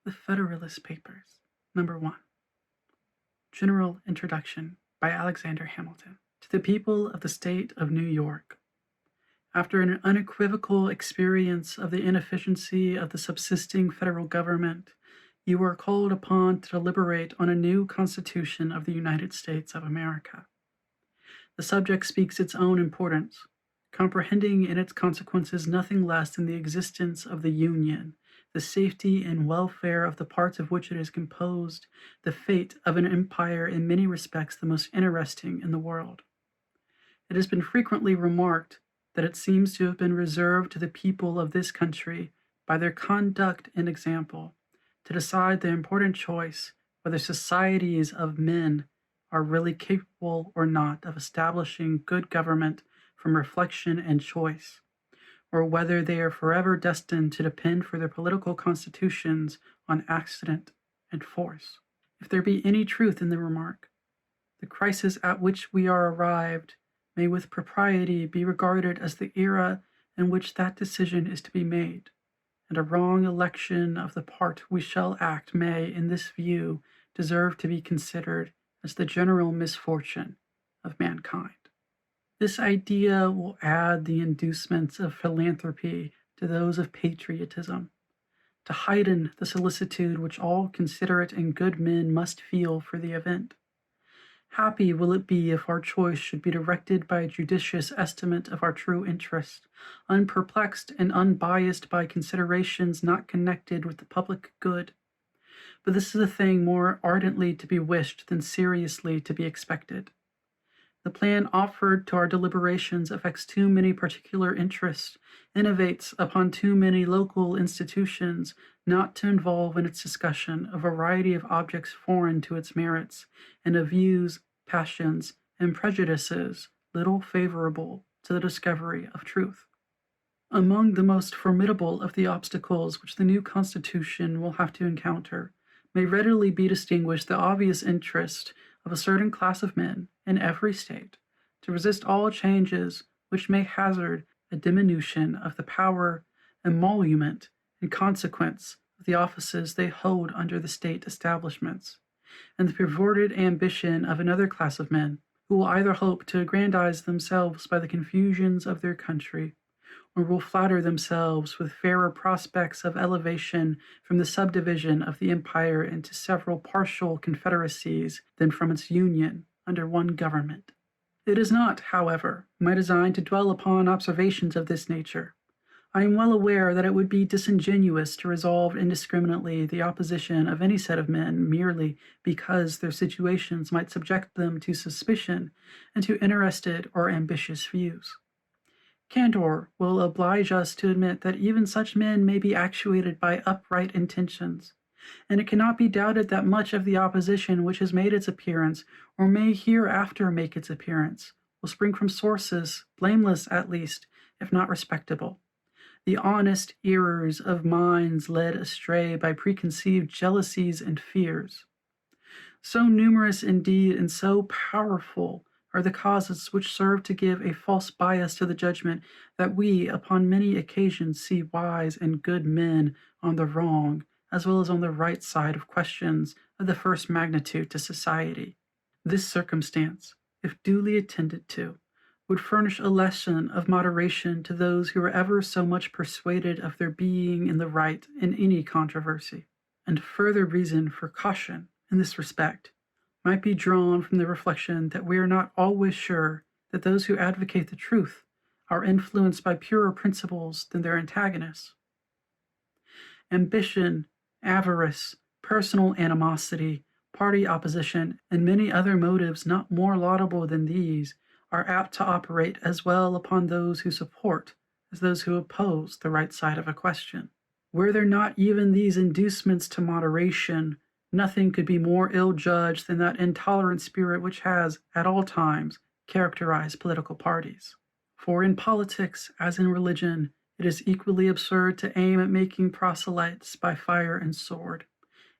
The Federalist Papers, Number 1. General Introduction by Alexander Hamilton. To the people of the state of New York. After an unequivocal experience of the inefficiency of the subsisting federal government, you are called upon to deliberate on a new Constitution of the United States of America. The subject speaks its own importance, comprehending in its consequences nothing less than the existence of the Union, the safety and welfare of the parts of which it is composed, the fate of an empire in many respects the most interesting in the world. It has been frequently remarked that it seems to have been reserved to the people of this country, by their conduct and example, to decide the important choice whether societies of men are really capable or not of establishing good government from reflection and choice, or whether they are forever destined to depend for their political constitutions on accident and force. If there be any truth in the remark, the crisis at which we are arrived may with propriety be regarded as the era in which that decision is to be made, and a wrong election of the part we shall act may, in this view, deserve to be considered as the general misfortune of mankind. This idea will add the inducements of philanthropy to those of patriotism, to heighten the solicitude which all considerate and good men must feel for the event. Happy will it be if our choice should be directed by a judicious estimate of our true interest, unperplexed and unbiased by considerations not connected with the public good. But this is a thing more ardently to be wished than seriously to be expected. The plan offered to our deliberations affects too many particular interests, innovates upon too many local institutions, not to involve in its discussion a variety of objects foreign to its merits, and of views, passions, and prejudices little favorable to the discovery of truth. Among the most formidable of the obstacles which the new Constitution will have to encounter may readily be distinguished the obvious interest of a certain class of men in every state to resist all changes which may hazard a diminution of the power, emolument, and consequence of the offices they hold under the state establishments, and the perverted ambition of another class of men who will either hope to aggrandize themselves by the confusions of their country, or will flatter themselves with fairer prospects of elevation from the subdivision of the empire into several partial confederacies than from its union under one government. It is not, however, my design to dwell upon observations of this nature. I am well aware that it would be disingenuous to resolve indiscriminately the opposition of any set of men merely because their situations might subject them to suspicion and to interested or ambitious views. Candor will oblige us to admit that even such men may be actuated by upright intentions, and it cannot be doubted that much of the opposition which has made its appearance, or may hereafter make its appearance, will spring from sources, blameless at least, if not respectable, the honest errors of minds led astray by preconceived jealousies and fears. So numerous indeed and so powerful are the causes which serve to give a false bias to the judgment that we upon many occasions see wise and good men on the wrong as well as on the right side of questions of the first magnitude to society. This circumstance, if duly attended to, would furnish a lesson of moderation to those who are ever so much persuaded of their being in the right in any controversy, and further reason for caution in this respect might be drawn from the reflection that we are not always sure that those who advocate the truth are influenced by purer principles than their antagonists. Ambition, avarice, personal animosity, party opposition, and many other motives not more laudable than these are apt to operate as well upon those who support as those who oppose the right side of a question. Were there not even these inducements to moderation, nothing could be more ill-judged than that intolerant spirit which has, at all times, characterized political parties. For in politics, as in religion, it is equally absurd to aim at making proselytes by fire and sword.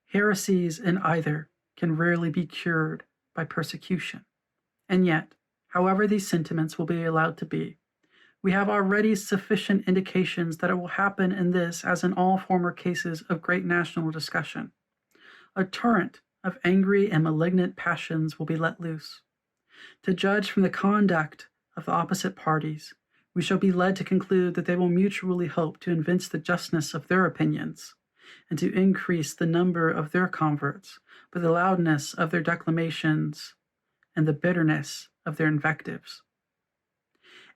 Heresies in either can rarely be cured by persecution. And yet, however these sentiments will be allowed to be, We have already sufficient indications that it will happen in this as in all former cases of great national discussion. A torrent of angry and malignant passions will be let loose. To judge from the conduct of the opposite parties, we shall be led to conclude that they will mutually hope to evince the justness of their opinions, and to increase the number of their converts by the loudness of their declamations and the bitterness of their invectives.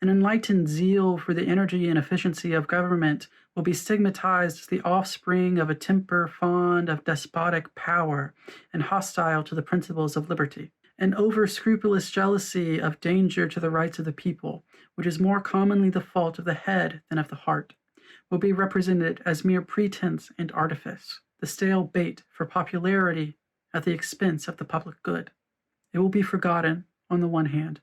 An enlightened zeal for the energy and efficiency of government will be stigmatized as the offspring of a temper fond of despotic power and hostile to the principles of liberty. An over-scrupulous jealousy of danger to the rights of the people, which is more commonly the fault of the head than of the heart, will be represented as mere pretense and artifice, the stale bait for popularity at the expense of the public good. It will be forgotten, on the one hand,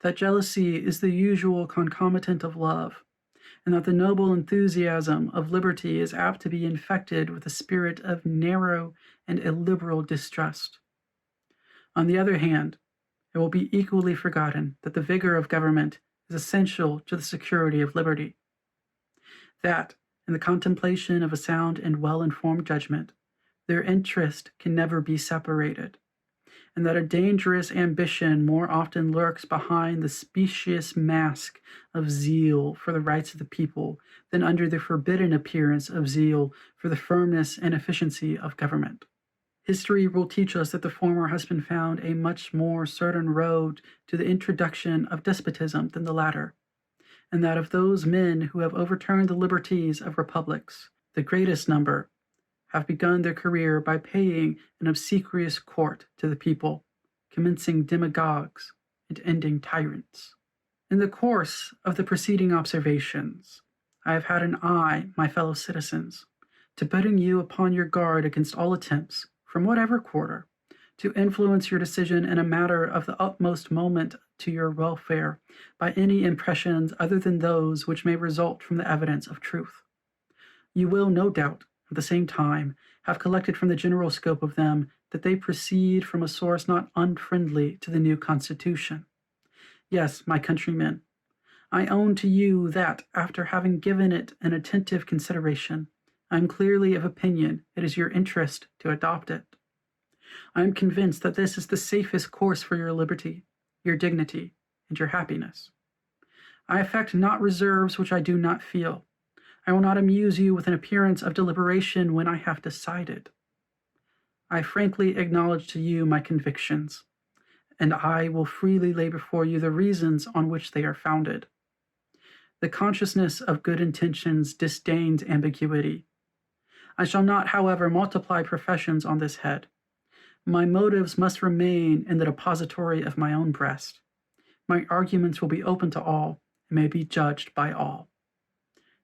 that jealousy is the usual concomitant of love, and that the noble enthusiasm of liberty is apt to be infected with a spirit of narrow and illiberal distrust. On the other hand, it will be equally forgotten that the vigor of government is essential to the security of liberty, that, in the contemplation of a sound and well-informed judgment, their interest can never be separated, and that a dangerous ambition more often lurks behind the specious mask of zeal for the rights of the people than under the forbidden appearance of zeal for the firmness and efficiency of government. History will teach us that the former has been found a much more certain road to the introduction of despotism than the latter, and that of those men who have overturned the liberties of republics, the greatest number have begun their career by paying an obsequious court to the people, commencing demagogues and ending tyrants. In the course of the preceding observations, I have had an eye, my fellow citizens, to putting you upon your guard against all attempts, from whatever quarter, to influence your decision in a matter of the utmost moment to your welfare by any impressions other than those which may result from the evidence of truth. You will, no doubt, at the same time, have collected from the general scope of them that they proceed from a source not unfriendly to the new Constitution. Yes, my countrymen, I own to you that, after having given it an attentive consideration, I am clearly of opinion it is your interest to adopt it. I am convinced that this is the safest course for your liberty, your dignity, and your happiness. I affect not reserves which I do not feel. I will not amuse you with an appearance of deliberation when I have decided. I frankly acknowledge to you my convictions, and I will freely lay before you the reasons on which they are founded. The consciousness of good intentions disdains ambiguity. I shall not, however, multiply professions on this head. My motives must remain in the depository of my own breast. My arguments will be open to all and may be judged by all.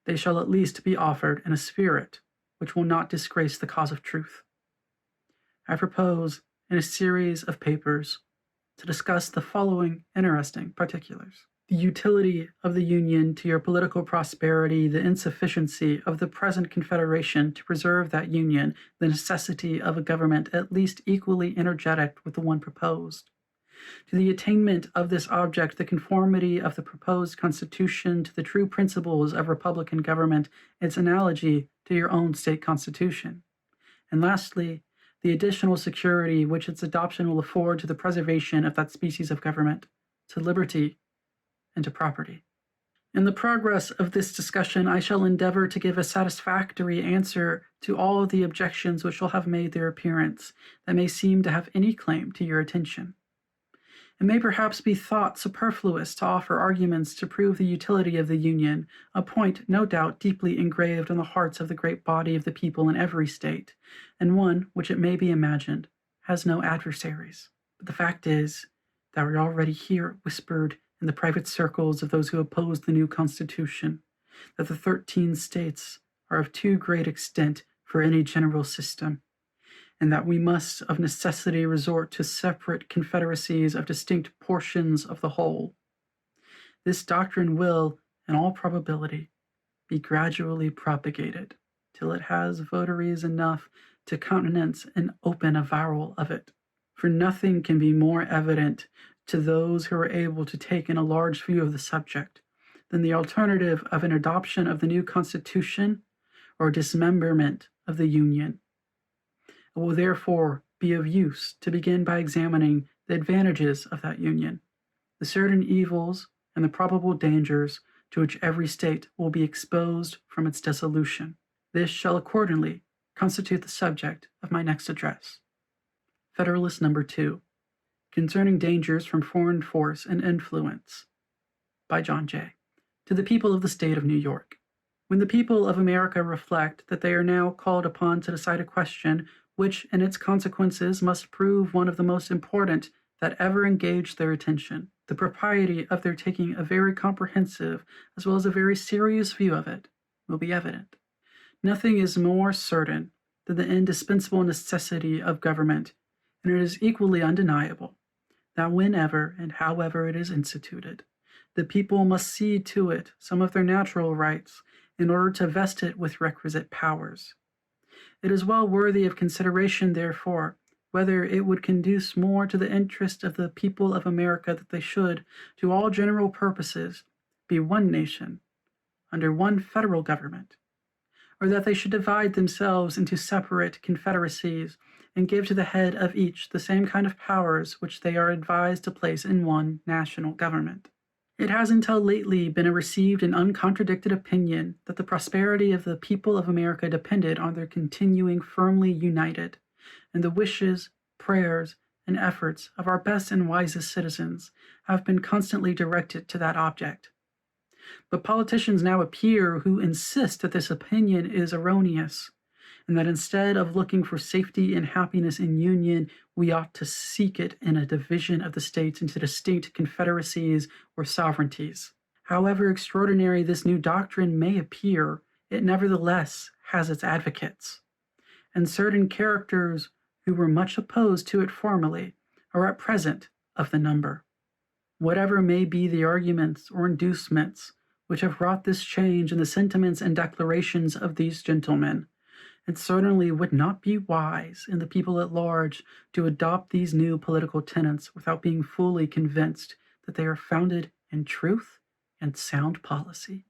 They shall at least be offered in a spirit which will not disgrace the cause of truth. I propose, in a series of papers, to discuss the following interesting particulars: the utility of the Union to your political prosperity, the insufficiency of the present Confederation to preserve that Union, the necessity of a government at least equally energetic with the one proposed. To the attainment of this object, the conformity of the proposed Constitution to the true principles of republican government, its analogy to your own state constitution. And lastly, the additional security which its adoption will afford to the preservation of that species of government, to liberty, and to property. In the progress of this discussion, I shall endeavor to give a satisfactory answer to all of the objections which shall have made their appearance that may seem to have any claim to your attention. It may perhaps be thought superfluous to offer arguments to prove the utility of the Union, a point no doubt deeply engraved on the hearts of the great body of the people in every state, and one which, it may be imagined, has no adversaries. But the fact is that we already hear it whispered in the private circles of those who oppose the new Constitution, that the 13 states are of too great extent for any general system, and that we must of necessity resort to separate confederacies of distinct portions of the whole. This doctrine will, in all probability, be gradually propagated till it has votaries enough to countenance an open avowal of it. For nothing can be more evident to those who are able to take in a large view of the subject than the alternative of an adoption of the new Constitution or dismemberment of the Union. It will therefore be of use to begin by examining the advantages of that union, the certain evils and the probable dangers to which every state will be exposed from its dissolution. This shall accordingly constitute the subject of my next address. Federalist number 2, Concerning Dangers from Foreign Force and Influence, by John Jay. To the people of the state of New York. When the people of America reflect that they are now called upon to decide a question which in its consequences must prove one of the most important that ever engaged their attention, the propriety of their taking a very comprehensive as well as a very serious view of it will be evident. Nothing is more certain than the indispensable necessity of government, and it is equally undeniable that whenever and however it is instituted, the people must cede to it some of their natural rights in order to vest it with requisite powers. It is well worthy of consideration, therefore, whether it would conduce more to the interest of the people of America that they should, to all general purposes, be one nation, under one federal government, or that they should divide themselves into separate confederacies and give to the head of each the same kind of powers which they are advised to place in one national government. It has until lately been a received and uncontradicted opinion that the prosperity of the people of America depended on their continuing firmly united, and the wishes, prayers, and efforts of our best and wisest citizens have been constantly directed to that object. But politicians now appear who insist that this opinion is erroneous, and that instead of looking for safety and happiness in union, we ought to seek it in a division of the states into distinct confederacies or sovereignties. However extraordinary this new doctrine may appear, it nevertheless has its advocates, and certain characters who were much opposed to it formerly are at present of the number. Whatever may be the arguments or inducements which have wrought this change in the sentiments and declarations of these gentlemen, it certainly would not be wise in the people at large to adopt these new political tenets without being fully convinced that they are founded in truth and sound policy.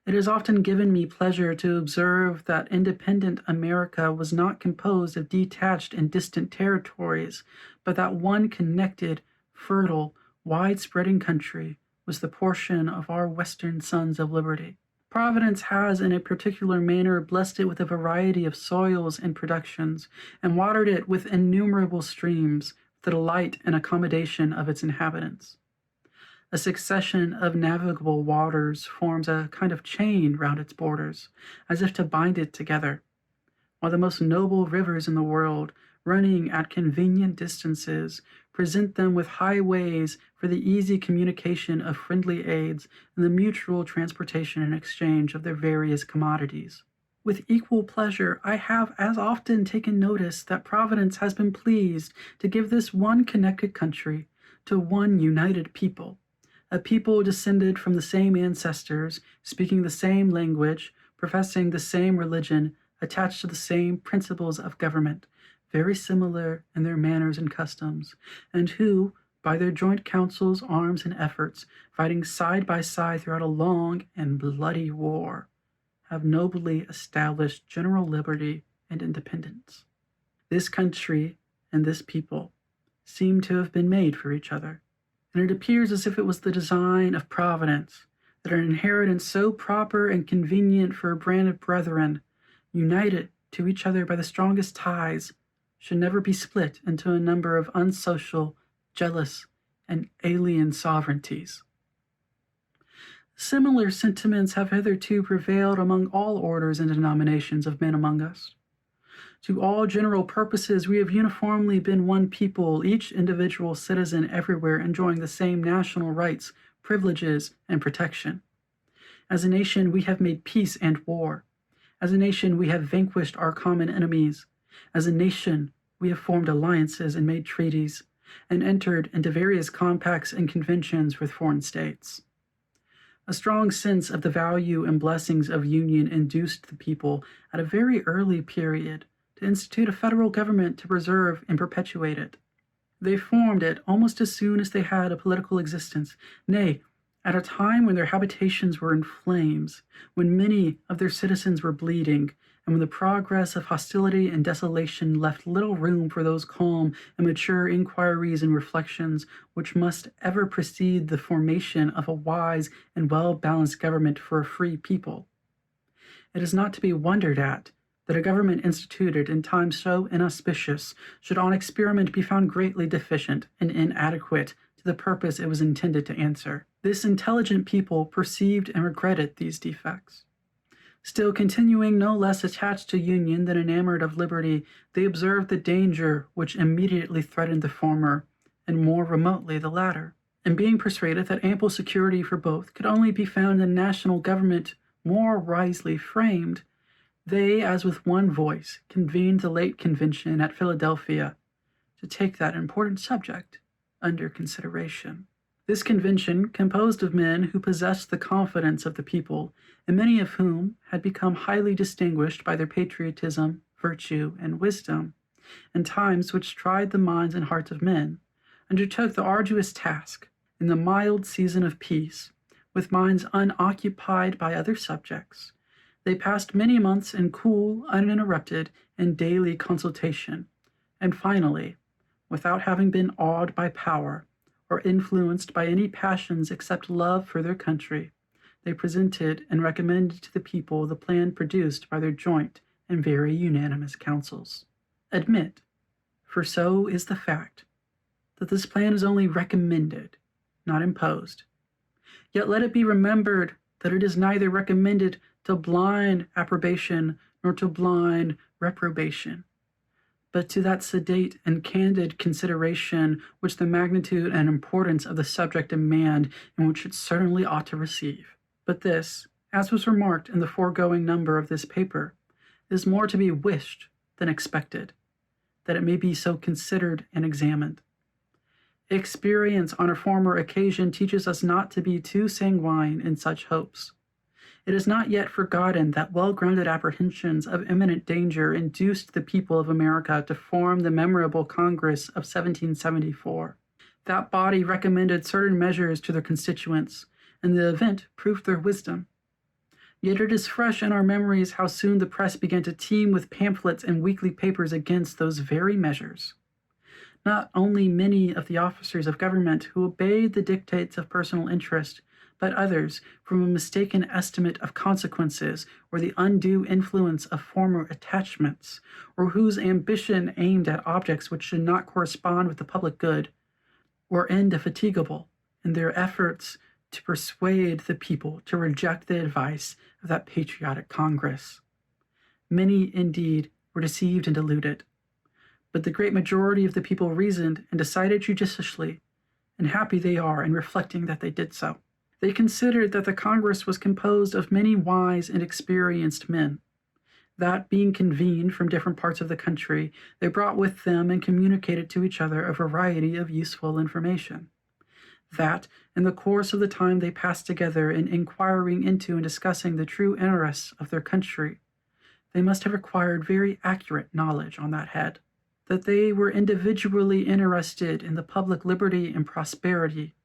It has often given me pleasure to observe that independent America was not composed of detached and distant territories, but that one connected, fertile, wide-spreading country was the portion of our Western sons of liberty. Providence has in a particular manner blessed it with a variety of soils and productions, and watered it with innumerable streams, for the delight and accommodation of its inhabitants. A succession of navigable waters forms a kind of chain round its borders, as if to bind it together, while the most noble rivers in the world, running at convenient distances, present them with highways for the easy communication of friendly aids and the mutual transportation and exchange of their various commodities. With equal pleasure, I have as often taken notice that Providence has been pleased to give this one connected country to one united people, a people descended from the same ancestors, speaking the same language, professing the same religion, attached to the same principles of government, very similar in their manners and customs, and who, by their joint counsels, arms, and efforts, fighting side by side throughout a long and bloody war, have nobly established general liberty and independence. This country and this people seem to have been made for each other, and it appears as if it was the design of Providence that an inheritance so proper and convenient for branded brethren, united to each other by the strongest ties, should never be split into a number of unsocial, jealous, and alien sovereignties. Similar sentiments have hitherto prevailed among all orders and denominations of men among us. To all general purposes, we have uniformly been one people, each individual citizen everywhere enjoying the same national rights, privileges, and protection. As a nation, we have made peace and war. As a nation, we have vanquished our common enemies. As a nation, we have formed alliances and made treaties, and entered into various compacts and conventions with foreign states. A strong sense of the value and blessings of union induced the people at a very early period to institute a federal government to preserve and perpetuate it. They formed it almost as soon as they had a political existence, nay, At a time when their habitations were in flames, when many of their citizens were bleeding, and when the progress of hostility and desolation left little room for those calm and mature inquiries and reflections which must ever precede the formation of a wise and well-balanced government for a free people. It is not to be wondered at that a government instituted in times so inauspicious should on experiment be found greatly deficient and inadequate to the purpose it was intended to answer. This intelligent people perceived and regretted these defects. Still continuing no less attached to union than enamored of liberty, they observed the danger which immediately threatened the former, and more remotely the latter. And being persuaded that ample security for both could only be found in national government more wisely framed, they, as with one voice, convened the late convention at Philadelphia to take that important subject under consideration. This convention, composed of men who possessed the confidence of the people, and many of whom had become highly distinguished by their patriotism, virtue, and wisdom, in times which tried the minds and hearts of men, undertook the arduous task, in the mild season of peace, with minds unoccupied by other subjects. They passed many months in cool, uninterrupted, and daily consultation, and finally, without having been awed by power, or influenced by any passions except love for their country, they presented and recommended to the people the plan produced by their joint and very unanimous councils. Admit, for so is the fact, that this plan is only recommended, not imposed. Yet let it be remembered that it is neither recommended to blind approbation nor to blind reprobation, but to that sedate and candid consideration which the magnitude and importance of the subject demand, and which it certainly ought to receive. But this, as was remarked in the foregoing number of this paper, is more to be wished than expected, that it may be so considered and examined. Experience on a former occasion teaches us not to be too sanguine in such hopes. It is not yet forgotten that well-grounded apprehensions of imminent danger induced the people of America to form the memorable Congress of 1774. That body recommended certain measures to their constituents, and the event proved their wisdom. Yet it is fresh in our memories how soon the press began to teem with pamphlets and weekly papers against those very measures. Not only many of the officers of government who obeyed the dictates of personal interest, but others, from a mistaken estimate of consequences or the undue influence of former attachments, or whose ambition aimed at objects which should not correspond with the public good, were indefatigable in their efforts to persuade the people to reject the advice of that patriotic Congress. Many, indeed, were deceived and deluded, but the great majority of the people reasoned and decided judiciously, and happy they are in reflecting that they did so. They considered that the Congress was composed of many wise and experienced men, that, being convened from different parts of the country, they brought with them and communicated to each other a variety of useful information, that, in the course of the time they passed together in inquiring into and discussing the true interests of their country, they must have acquired very accurate knowledge on that head, that they were individually interested in the public liberty and prosperity,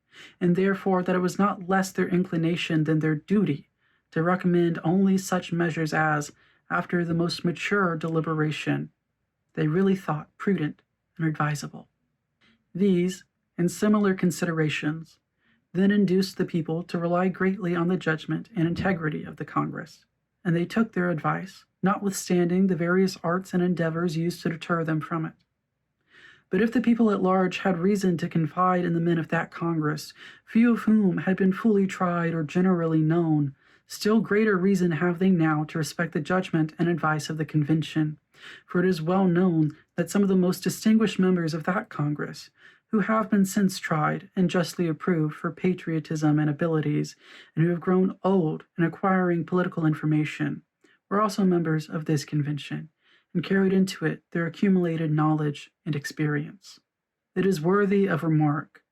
and therefore that it was not less their inclination than their duty to recommend only such measures as, after the most mature deliberation, they really thought prudent and advisable. These, and similar considerations, then induced the people to rely greatly on the judgment and integrity of the Congress, and they took their advice, notwithstanding the various arts and endeavors used to deter them from it. But if the people at large had reason to confide in the men of that Congress, few of whom had been fully tried or generally known, still greater reason have they now to respect the judgment and advice of the convention, for it is well known that some of the most distinguished members of that Congress, who have been since tried and justly approved for patriotism and abilities, and who have grown old in acquiring political information, were also members of this convention, and carried into it their accumulated knowledge and experience. It is worthy of remark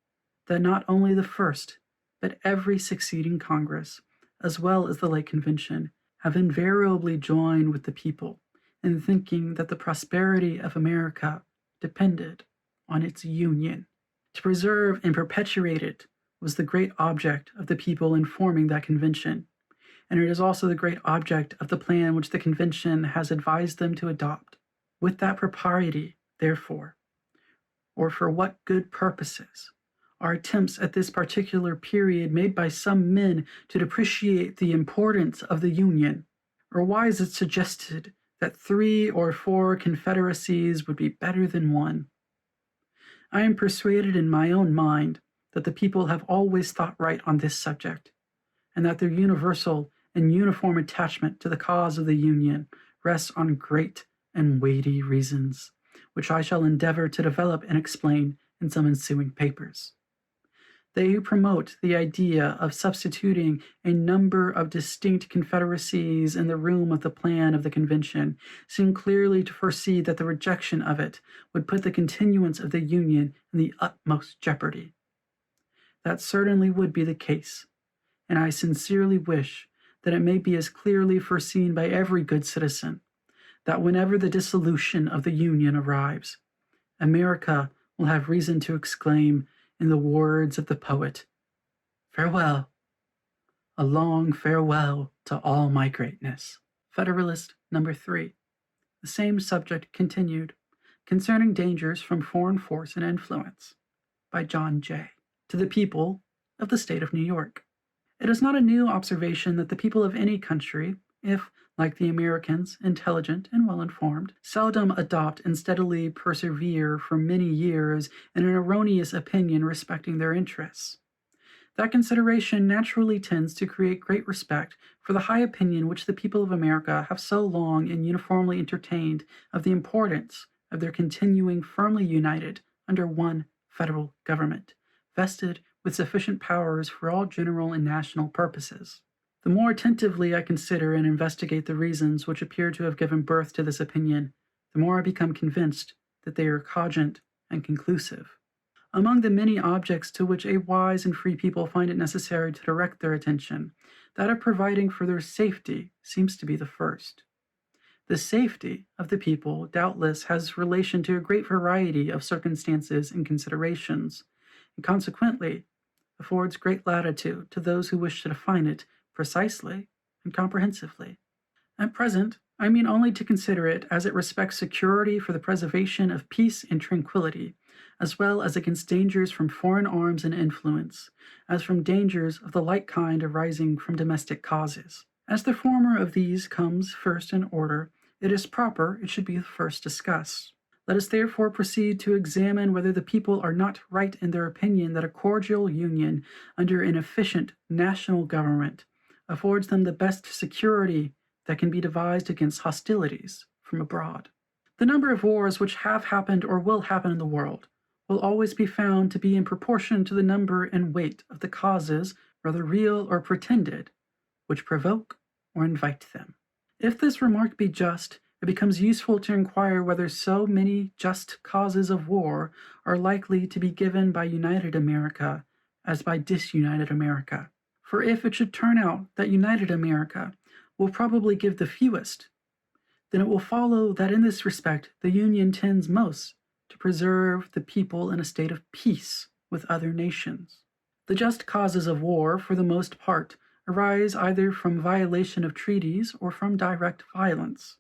that not only the first, but every succeeding Congress, as well as the late convention, have invariably joined with the people in thinking that the prosperity of America depended on its union. To preserve and perpetuate it was the great object of the people in forming that convention, and it is also the great object of the plan which the convention has advised them to adopt. With that propriety, therefore, or for what good purposes, are attempts at this particular period made by some men to depreciate the importance of the Union? Or why is it suggested that 3 or 4 confederacies would be better than one? I am persuaded in my own mind that the people have always thought right on this subject, and that their universal and uniform attachment to the cause of the Union rests on great and weighty reasons, which I shall endeavor to develop and explain in some ensuing papers. They who promote the idea of substituting a number of distinct confederacies in the room of the plan of the convention seem clearly to foresee that the rejection of it would put the continuance of the Union in the utmost jeopardy. That certainly would be the case, and I sincerely wish that it may be as clearly foreseen by every good citizen that whenever the dissolution of the Union arrives, America will have reason to exclaim, in the words of the poet, "Farewell, a long farewell to all my greatness." Federalist number 3. The same subject continued, concerning dangers from foreign force and influence, by John Jay. To the people of the state of New York. It is not a new observation that the people of any country, if, like the Americans, intelligent and well-informed, seldom adopt and steadily persevere for many years in an erroneous opinion respecting their interests. That consideration naturally tends to create great respect for the high opinion which the people of America have so long and uniformly entertained of the importance of their continuing firmly united under one federal government, vested with sufficient powers for all general and national purposes. The more attentively I consider and investigate the reasons which appear to have given birth to this opinion, the more I become convinced that they are cogent and conclusive. Among the many objects to which a wise and free people find it necessary to direct their attention, that of providing for their safety seems to be the first. The safety of the people doubtless has relation to a great variety of circumstances and considerations, and consequently affords great latitude to those who wish to define it precisely and comprehensively. At present, I mean only to consider it as it respects security for the preservation of peace and tranquility, as well as against dangers from foreign arms and influence, as from dangers of the like kind arising from domestic causes. As the former of these comes first in order, it is proper it should be first discussed. Let us therefore proceed to examine whether the people are not right in their opinion that a cordial union under an efficient national government affords them the best security that can be devised against hostilities from abroad. The number of wars which have happened or will happen in the world will always be found to be in proportion to the number and weight of the causes, whether real or pretended, which provoke or invite them. If this remark be just, it becomes useful to inquire whether so many just causes of war are likely to be given by united America as by disunited America. For if it should turn out that united America will probably give the fewest, then it will follow that in this respect the Union tends most to preserve the people in a state of peace with other nations. The just causes of war, for the most part, arise either from violation of treaties or from direct violence.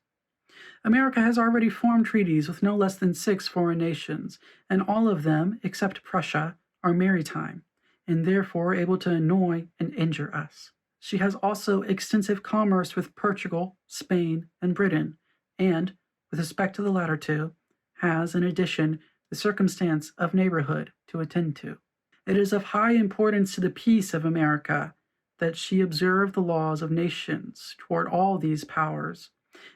America has already formed treaties with no less than 6 foreign nations, and all of them, except Prussia, are maritime, and therefore able to annoy and injure us. She has also extensive commerce with Portugal, Spain, and Britain, and, with respect to the latter two, has, in addition, the circumstance of neighborhood to attend to. It is of high importance to the peace of America that she observe the laws of nations toward all these powers,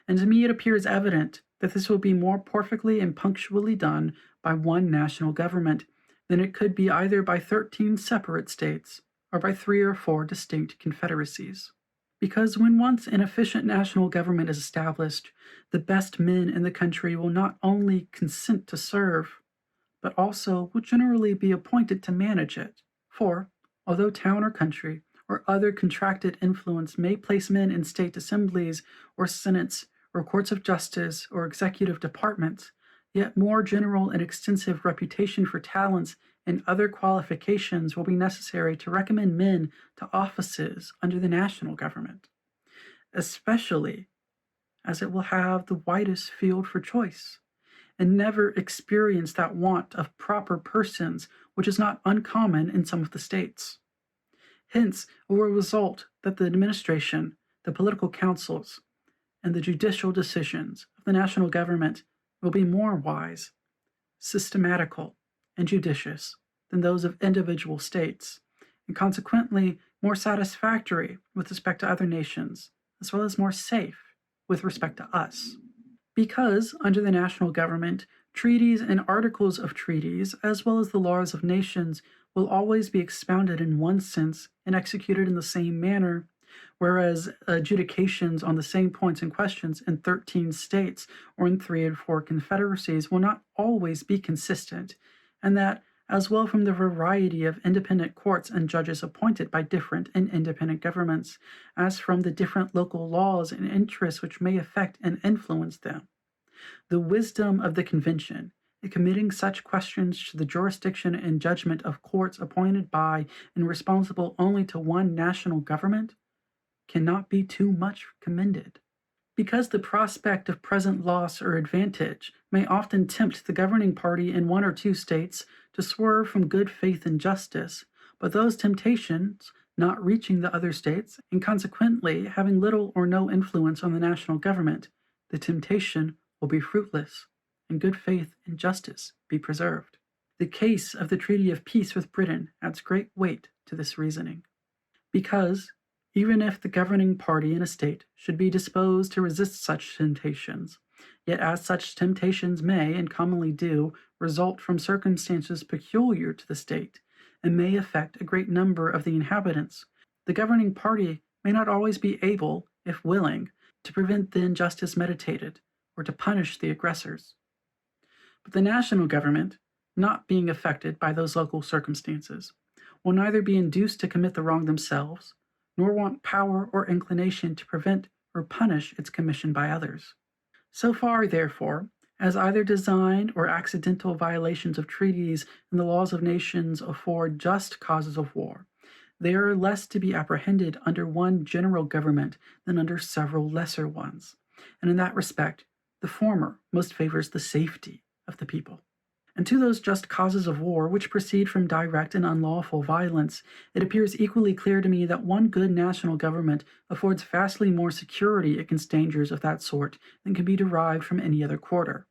and to me it appears evident that this will be more perfectly and punctually done by one national government than it could be either by 13 separate states or by 3 or 4 distinct confederacies. Because when once an efficient national government is established, the best men in the country will not only consent to serve, but also will generally be appointed to manage it. For, although town or country or other contracted influence may place men in state assemblies or senates or courts of justice or executive departments, yet more general and extensive reputation for talents and other qualifications will be necessary to recommend men to offices under the national government, especially as it will have the widest field for choice and never experience that want of proper persons which is not uncommon in some of the states. Hence, it will result that the administration, the political councils, and the judicial decisions of the national government will be more wise, systematical, and judicious than those of individual states, and consequently more satisfactory with respect to other nations, as well as more safe with respect to us. Because, under the national government, treaties and articles of treaties, as well as the laws of nations, will always be expounded in one sense and executed in the same manner, whereas adjudications on the same points and questions in 13 states or in 3 and 4 confederacies will not always be consistent, and that, as well from the variety of independent courts and judges appointed by different and independent governments, as from the different local laws and interests which may affect and influence them. The wisdom of the convention in committing such questions to the jurisdiction and judgment of courts appointed by and responsible only to one national government cannot be too much commended. Because the prospect of present loss or advantage may often tempt the governing party in 1 or 2 states to swerve from good faith and justice, but those temptations not reaching the other states, and consequently having little or no influence on the national government, the temptation will be fruitless, and good faith and justice be preserved. The case of the treaty of peace with Britain adds great weight to this reasoning, because even if the governing party in a state should be disposed to resist such temptations, yet as such temptations may, and commonly do, result from circumstances peculiar to the state, and may affect a great number of the inhabitants, the governing party may not always be able, if willing, to prevent the injustice meditated, or to punish the aggressors. But the national government, not being affected by those local circumstances, will neither be induced to commit the wrong themselves, nor want power or inclination to prevent or punish its commission by others. So far, therefore, as either designed or accidental violations of treaties and the laws of nations afford just causes of war, they are less to be apprehended under one general government than under several lesser ones, and in that respect, the former most favors the safety of the people. And to those just causes of war which proceed from direct and unlawful violence, it appears equally clear to me that one good national government affords vastly more security against dangers of that sort than can be derived from any other quarter.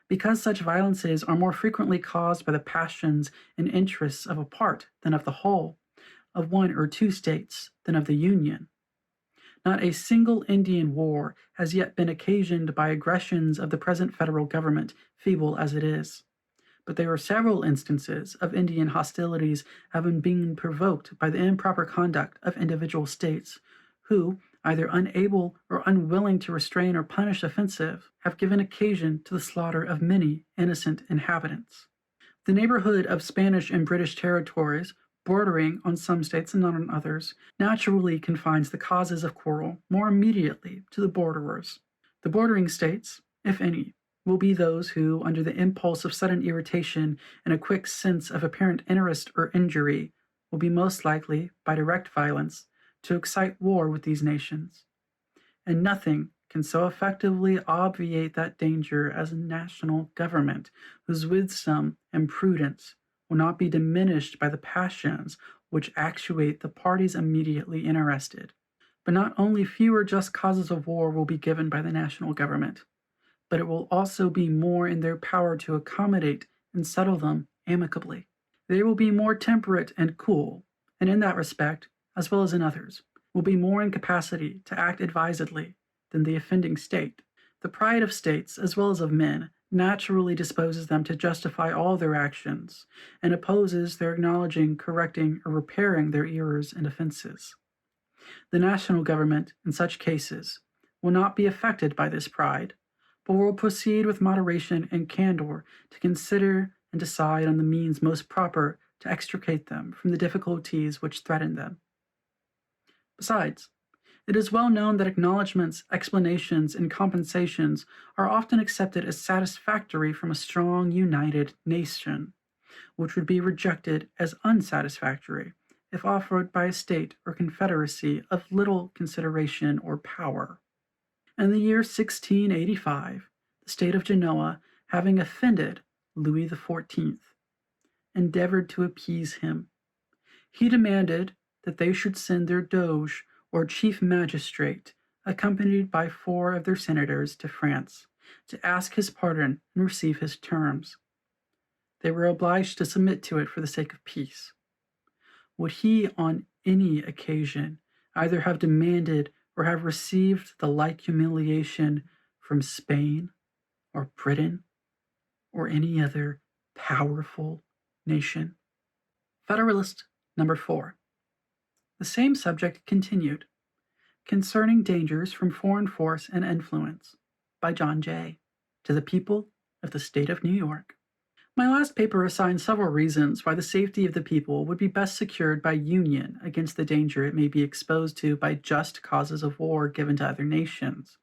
Because such violences are more frequently caused by the passions and interests of a part than of the whole, of 1 or 2 states than of the Union. Not a single Indian war has yet been occasioned by aggressions of the present federal government, feeble as it is. But there are several instances of Indian hostilities having been provoked by the improper conduct of individual states, who, either unable or unwilling to restrain or punish offensive, have given occasion to the slaughter of many innocent inhabitants. The neighborhood of Spanish and British territories, bordering on some states and not on others, naturally confines the causes of quarrel more immediately to the borderers. The bordering states, if any, will be those who, under the impulse of sudden irritation and a quick sense of apparent interest or injury, will be most likely, by direct violence, to excite war with these nations. And nothing can so effectively obviate that danger as a national government, whose wisdom and prudence will not be diminished by the passions which actuate the parties immediately interested. But not only fewer just causes of war will be given by the national government, but it will also be more in their power to accommodate and settle them amicably. They will be more temperate and cool, and in that respect, as well as in others, will be more in capacity to act advisedly than the offending state. The pride of states, as well as of men, naturally disposes them to justify all their actions, and opposes their acknowledging, correcting, or repairing their errors and offenses. The national government, in such cases, will not be affected by this pride, but will proceed with moderation and candor to consider and decide on the means most proper to extricate them from the difficulties which threaten them. Besides, it is well known that acknowledgments, explanations, and compensations are often accepted as satisfactory from a strong, united nation, which would be rejected as unsatisfactory if offered by a state or confederacy of little consideration or power. In the year 1685, the state of Genoa, having offended Louis XIV, endeavored to appease him. He demanded that they should send their doge or chief magistrate, accompanied by 4 of their senators, to France to ask his pardon and receive his terms. They were obliged to submit to it for the sake of peace. Would he on any occasion either have demanded or have received the like humiliation from Spain or Britain or any other powerful nation? Federalist number 4. The same subject continued, concerning dangers from foreign force and influence, by John Jay, to the people of the state of New York. My last paper assigned several reasons why the safety of the people would be best secured by union against the danger it may be exposed to by just causes of war given to other nations.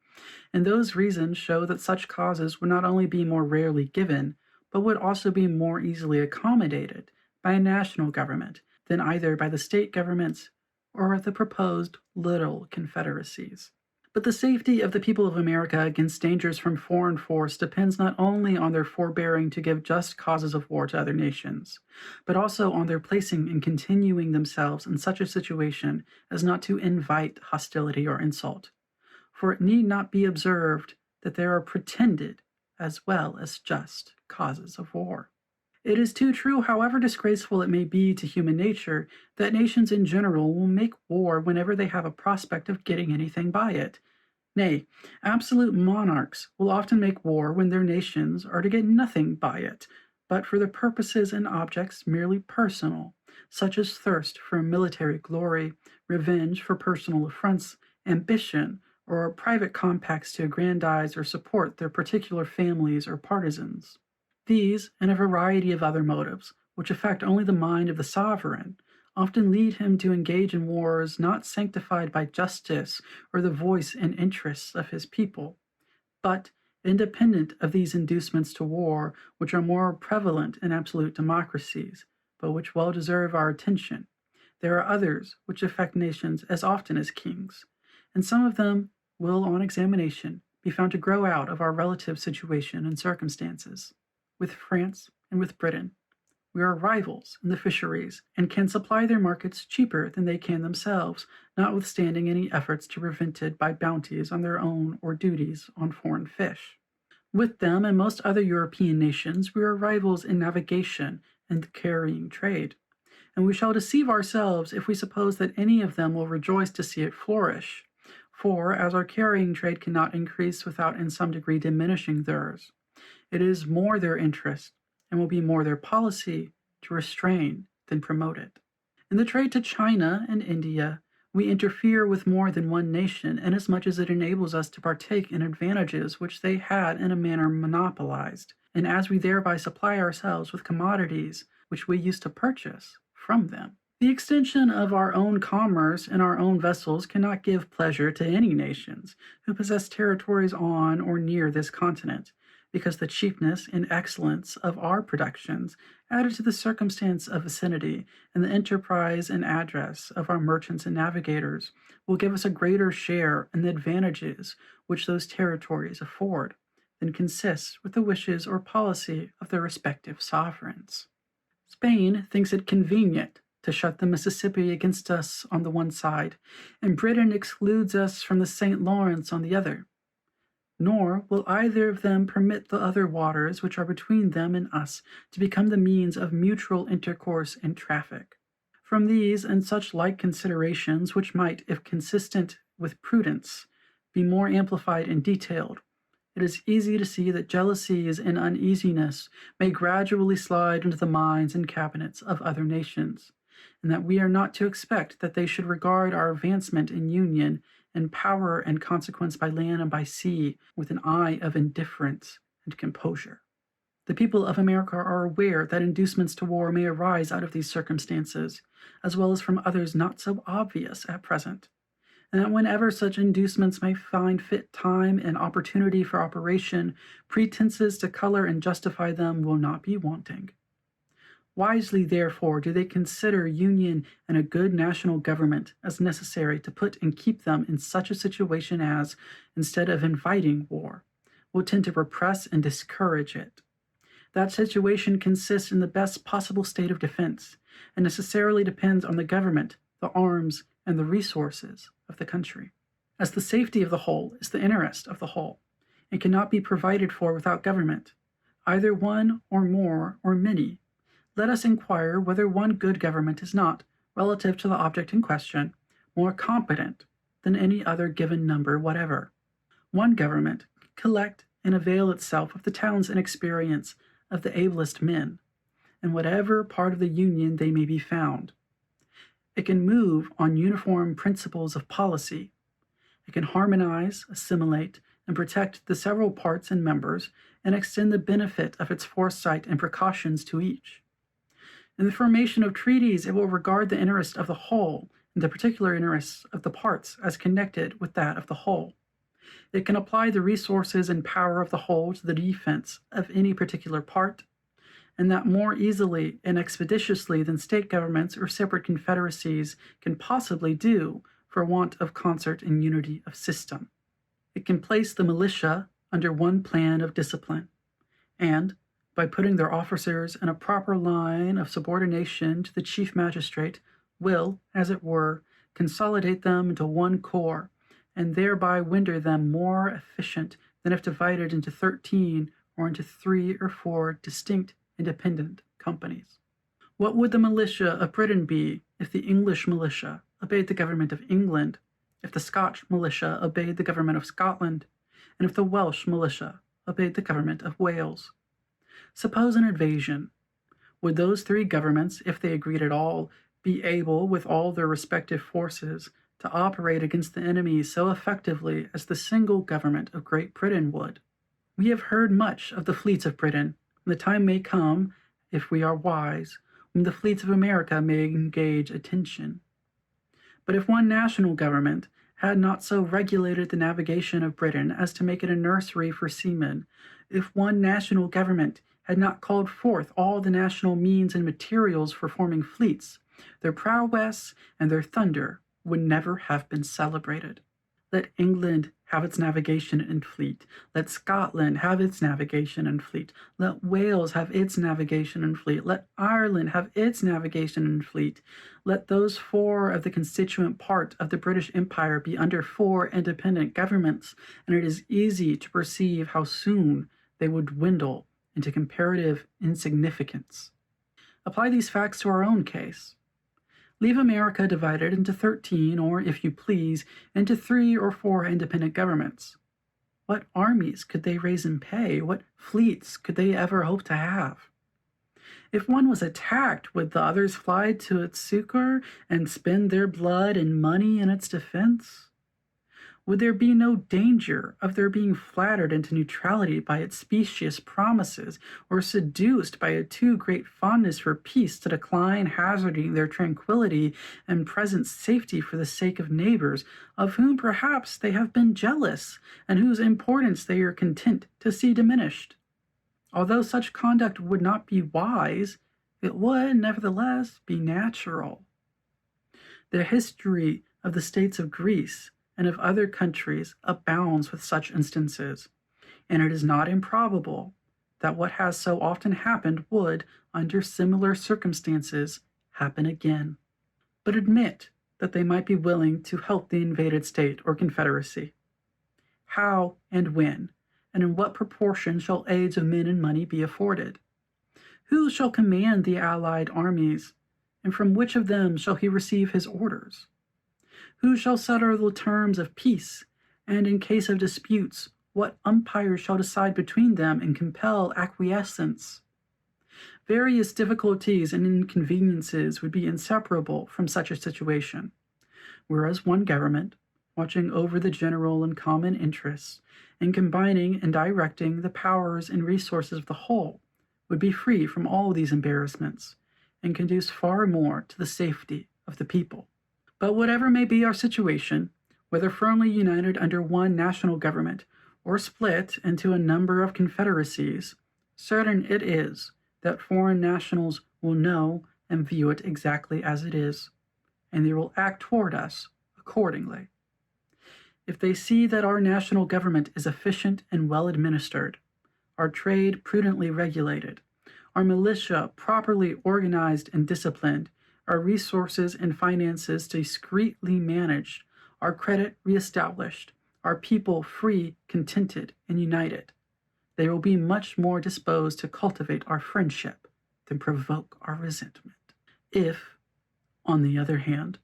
And those reasons show that such causes would not only be more rarely given, but would also be more easily accommodated by a national government than either by the state governments or the proposed little confederacies. But the safety of the people of America against dangers from foreign force depends not only on their forbearing to give just causes of war to other nations, but also on their placing and continuing themselves in such a situation as not to invite hostility or insult. For it need not be observed that there are pretended as well as just causes of war. It is too true, however disgraceful it may be to human nature, that nations in general will make war whenever they have a prospect of getting anything by it. Nay, absolute monarchs will often make war when their nations are to get nothing by it, but for the purposes and objects merely personal, such as thirst for military glory, revenge for personal affronts, ambition, or private compacts to aggrandize or support their particular families or partisans. These, and a variety of other motives, which affect only the mind of the sovereign, often lead him to engage in wars not sanctified by justice or the voice and interests of his people, but independent of these inducements to war, which are more prevalent in absolute democracies, but which well deserve our attention. There are others which affect nations as often as kings, and some of them will, on examination, be found to grow out of our relative situation and circumstances. With France and with Britain, we are rivals in the fisheries and can supply their markets cheaper than they can themselves, notwithstanding any efforts to prevent it by bounties on their own or duties on foreign fish. With them and most other European nations, we are rivals in navigation and carrying trade, and we shall deceive ourselves if we suppose that any of them will rejoice to see it flourish, for as our carrying trade cannot increase without in some degree diminishing theirs, it is more their interest, and will be more their policy, to restrain than promote it. In the trade to China and India, we interfere with more than one nation, inasmuch as it enables us to partake in advantages which they had in a manner monopolized, and as we thereby supply ourselves with commodities which we used to purchase from them. The extension of our own commerce and our own vessels cannot give pleasure to any nations who possess territories on or near this continent, because the cheapness and excellence of our productions, added to the circumstance of vicinity and the enterprise and address of our merchants and navigators, will give us a greater share in the advantages which those territories afford than consists with the wishes or policy of their respective sovereigns. Spain thinks it convenient to shut the Mississippi against us on the one side, and Britain excludes us from the St. Lawrence on the other. Nor will either of them permit the other waters which are between them and us to become the means of mutual intercourse and traffic. From these and such like considerations, which might, if consistent with prudence, be more amplified and detailed, it is easy to see that jealousies and uneasiness may gradually slide into the minds and cabinets of other nations, and that we are not to expect that they should regard our advancement in union and power and consequence by land and by sea with an eye of indifference and composure. The people of America are aware that inducements to war may arise out of these circumstances, as well as from others not so obvious at present, and that whenever such inducements may find fit time and opportunity for operation, pretenses to color and justify them will not be wanting. Wisely, therefore, do they consider union and a good national government as necessary to put and keep them in such a situation as, instead of inviting war, will tend to repress and discourage it. That situation consists in the best possible state of defense, and necessarily depends on the government, the arms, and the resources of the country. As the safety of the whole is the interest of the whole, and cannot be provided for without government, either one or more or many, let us inquire whether one good government is not, relative to the object in question, more competent than any other given number whatever. One government can collect and avail itself of the talents and experience of the ablest men, in whatever part of the Union they may be found. It can move on uniform principles of policy. It can harmonize, assimilate, and protect the several parts and members, and extend the benefit of its foresight and precautions to each. In the formation of treaties, it will regard the interest of the whole and the particular interests of the parts as connected with that of the whole. It can apply the resources and power of the whole to the defense of any particular part, and that more easily and expeditiously than state governments or separate confederacies can possibly do for want of concert and unity of system. It can place the militia under one plan of discipline, and, by putting their officers in a proper line of subordination to the chief magistrate, will, as it were, consolidate them into one corps, and thereby render them more efficient than if divided into 13 or into 3 or 4 distinct independent companies. What would the militia of Britain be if the English militia obeyed the government of England, if the Scotch militia obeyed the government of Scotland, and if the Welsh militia obeyed the government of Wales? Suppose an invasion. Would those 3 governments, if they agreed at all, be able, with all their respective forces, to operate against the enemy so effectively as the single government of Great Britain would? We have heard much of the fleets of Britain, and the time may come, if we are wise, when the fleets of America may engage attention. But if one national government had not so regulated the navigation of Britain as to make it a nursery for seamen, if one national government had not called forth all the national means and materials for forming fleets, their prowess and their thunder would never have been celebrated. Let England have its navigation and fleet. Let Scotland have its navigation and fleet. Let Wales have its navigation and fleet. Let Ireland have its navigation and fleet. Let those 4 of the constituent part of the British Empire be under 4 independent governments, and it is easy to perceive how soon they would dwindle into comparative insignificance. Apply these facts to our own case. Leave America divided into 13, or, if you please, into 3 or 4 independent governments. What armies could they raise and pay? What fleets could they ever hope to have? If one was attacked, would the others fly to its succor and spend their blood and money in its defense? Would there be no danger of their being flattered into neutrality by its specious promises, or seduced by a too great fondness for peace to decline hazarding their tranquillity and present safety for the sake of neighbors, of whom perhaps they have been jealous, and whose importance they are content to see diminished? Although such conduct would not be wise, it would, nevertheless, be natural. The history of the states of Greece and of other countries abounds with such instances, and it is not improbable that what has so often happened would, under similar circumstances, happen again. But admit that they might be willing to help the invaded state or confederacy. How and when, and in what proportion shall aids of men and money be afforded? Who shall command the allied armies, and from which of them shall he receive his orders? Who shall settle the terms of peace, and in case of disputes, what umpires shall decide between them and compel acquiescence? Various difficulties and inconveniences would be inseparable from such a situation, whereas one government, watching over the general and common interests, and combining and directing the powers and resources of the whole, would be free from all these embarrassments, and conduce far more to the safety of the people. But whatever may be our situation, whether firmly united under one national government or split into a number of confederacies, certain it is that foreign nationals will know and view it exactly as it is, and they will act toward us accordingly. If they see that our national government is efficient and well administered, our trade prudently regulated, our militia properly organized and disciplined, our resources and finances discreetly managed, our credit reestablished, our people free, contented, and united, they will be much more disposed to cultivate our friendship than provoke our resentment. If, on the other hand,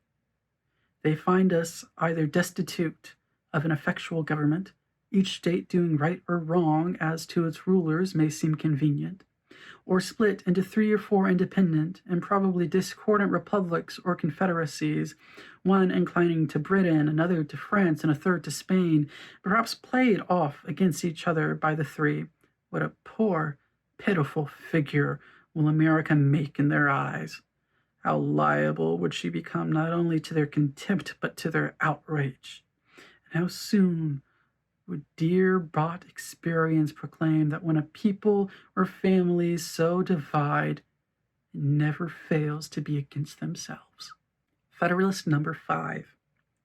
they find us either destitute of an effectual government, each state doing right or wrong as to its rulers may seem convenient, or split into 3 or 4 independent and probably discordant republics or confederacies, one inclining to Britain, another to France, and a third to Spain, perhaps played off against each other by the 3, what a poor, pitiful figure will America make in their eyes! How liable would she become not only to their contempt but to their outrage! And how soon would dear-bought experience proclaim that when a people or families so divide, it never fails to be against themselves. Federalist number 5.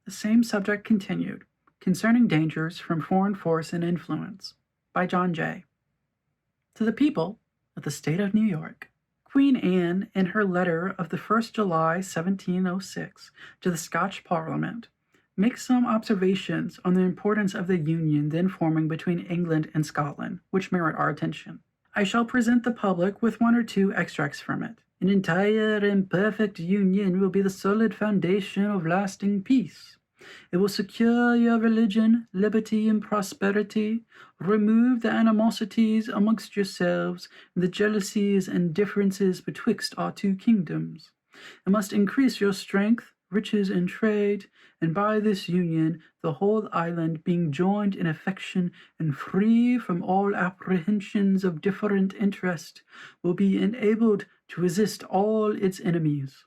The same subject continued, concerning dangers from foreign force and influence, by John Jay. To the people of the state of New York, Queen Anne, in her letter of the 1st July 1706 to the Scotch Parliament, makes some observations on the importance of the union then forming between England and Scotland, which merit our attention. I shall present the public with 1 or 2 extracts from it. An entire and perfect union will be the solid foundation of lasting peace. It will secure your religion, liberty, and prosperity, remove the animosities amongst yourselves, and the jealousies and differences betwixt our 2 kingdoms. It must increase your strength, riches, and trade, and by this union the whole island, being joined in affection and free from all apprehensions of different interest, will be enabled to resist all its enemies.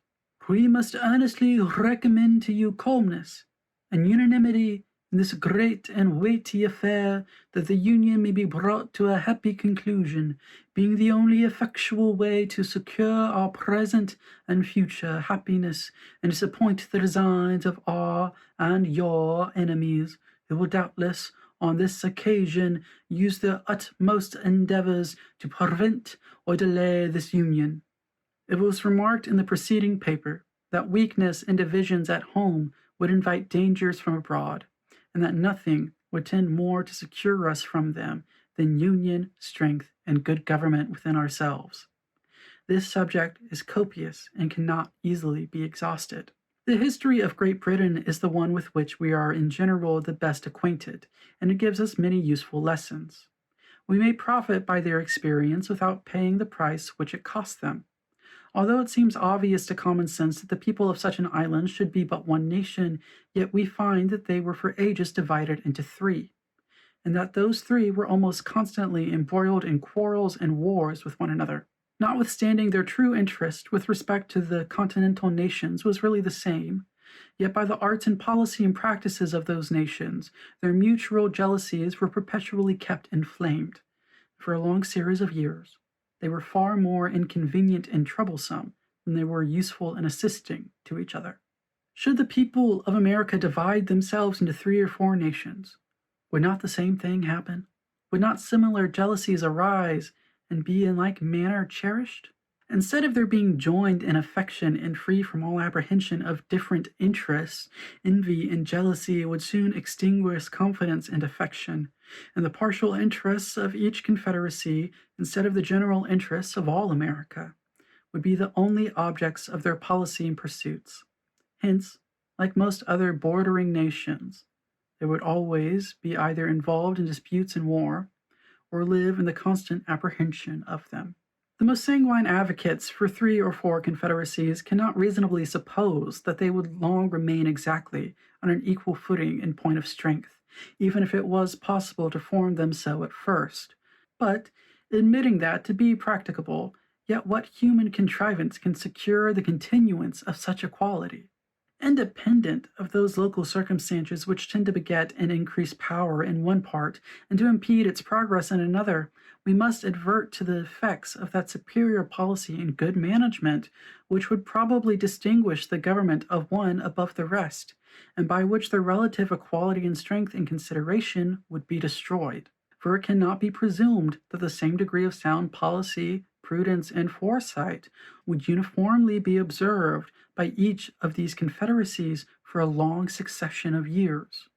We must earnestly recommend to you calmness and unanimity in this great and weighty affair, that the union may be brought to a happy conclusion, being the only effectual way to secure our present and future happiness, and disappoint the designs of our and your enemies, who will doubtless on this occasion use their utmost endeavors to prevent or delay this union. It was remarked in the preceding paper that weakness and divisions at home would invite dangers from abroad, and that nothing would tend more to secure us from them than union, strength, and good government within ourselves. This subject is copious and cannot easily be exhausted. The history of Great Britain is the one with which we are in general the best acquainted, and it gives us many useful lessons. We may profit by their experience without paying the price which it cost them. Although it seems obvious to common sense that the people of such an island should be but one nation, yet we find that they were for ages divided into 3, and that those 3 were almost constantly embroiled in quarrels and wars with one another. Notwithstanding their true interest with respect to the continental nations was really the same, yet by the arts and policy and practices of those nations, their mutual jealousies were perpetually kept inflamed. For a long series of years, they were far more inconvenient and troublesome than they were useful in assisting to each other. Should the people of America divide themselves into 3 or 4 nations, would not the same thing happen? Would not similar jealousies arise and be in like manner cherished? Instead of their being joined in affection and free from all apprehension of different interests, envy and jealousy would soon extinguish confidence and affection, and the partial interests of each confederacy, instead of the general interests of all America, would be the only objects of their policy and pursuits. Hence, like most other bordering nations, they would always be either involved in disputes and war, or live in the constant apprehension of them. The most sanguine advocates for 3 or 4 confederacies cannot reasonably suppose that they would long remain exactly on an equal footing in point of strength, even if it was possible to form them so at first. But, admitting that to be practicable, yet what human contrivance can secure the continuance of such equality? Independent of those local circumstances which tend to beget and increase power in one part and to impede its progress in another, we must advert to the effects of that superior policy and good management, which would probably distinguish the government of one above the rest, and by which their relative equality in strength and consideration would be destroyed. For it cannot be presumed that the same degree of sound policy, prudence, and foresight would uniformly be observed by each of these confederacies for a long succession of years.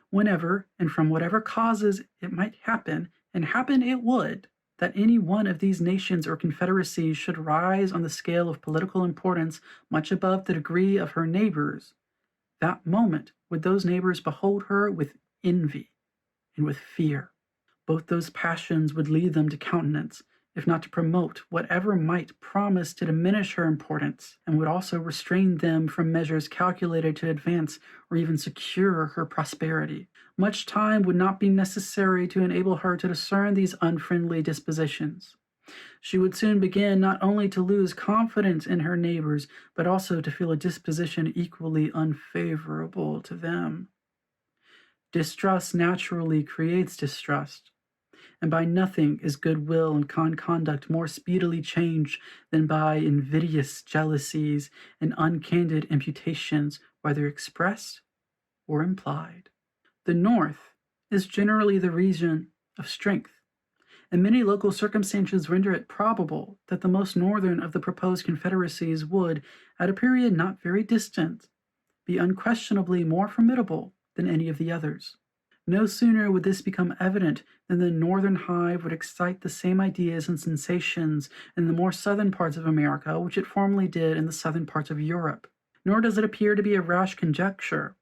Whenever, and from whatever causes it might happen, and happen it would, that any one of these nations or confederacies should rise on the scale of political importance much above the degree of her neighbors, that moment would those neighbors behold her with envy and with fear. Both those passions would lead them to countenance, if not to promote, whatever might promise to diminish her importance, and would also restrain them from measures calculated to advance or even secure her prosperity. Much time would not be necessary to enable her to discern these unfriendly dispositions. She would soon begin not only to lose confidence in her neighbors, but also to feel a disposition equally unfavorable to them. Distrust naturally creates distrust, and by nothing is goodwill and conduct more speedily changed than by invidious jealousies and uncandid imputations, whether expressed or implied. The North is generally the region of strength, and many local circumstances render it probable that the most northern of the proposed confederacies would, at a period not very distant, be unquestionably more formidable than any of the others. No sooner would this become evident than the northern hive would excite the same ideas and sensations in the more southern parts of America which it formerly did in the southern parts of Europe. Nor does it appear to be a rash conjecture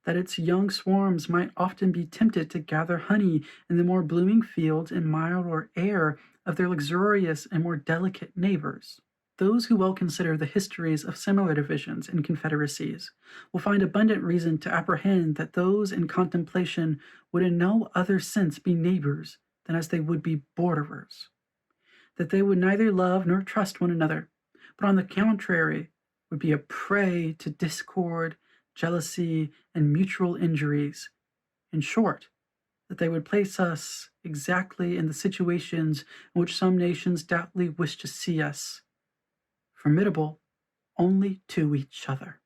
that its young swarms might often be tempted to gather honey in the more blooming fields and milder air of their luxurious and more delicate neighbors. Those who well consider the histories of similar divisions and confederacies will find abundant reason to apprehend that those in contemplation would in no other sense be neighbors than as they would be borderers, that they would neither love nor trust one another, but on the contrary would be a prey to discord, jealousy, and mutual injuries. In short, that they would place us exactly in the situations in which some nations doubtly wish to see us, formidable only to each other.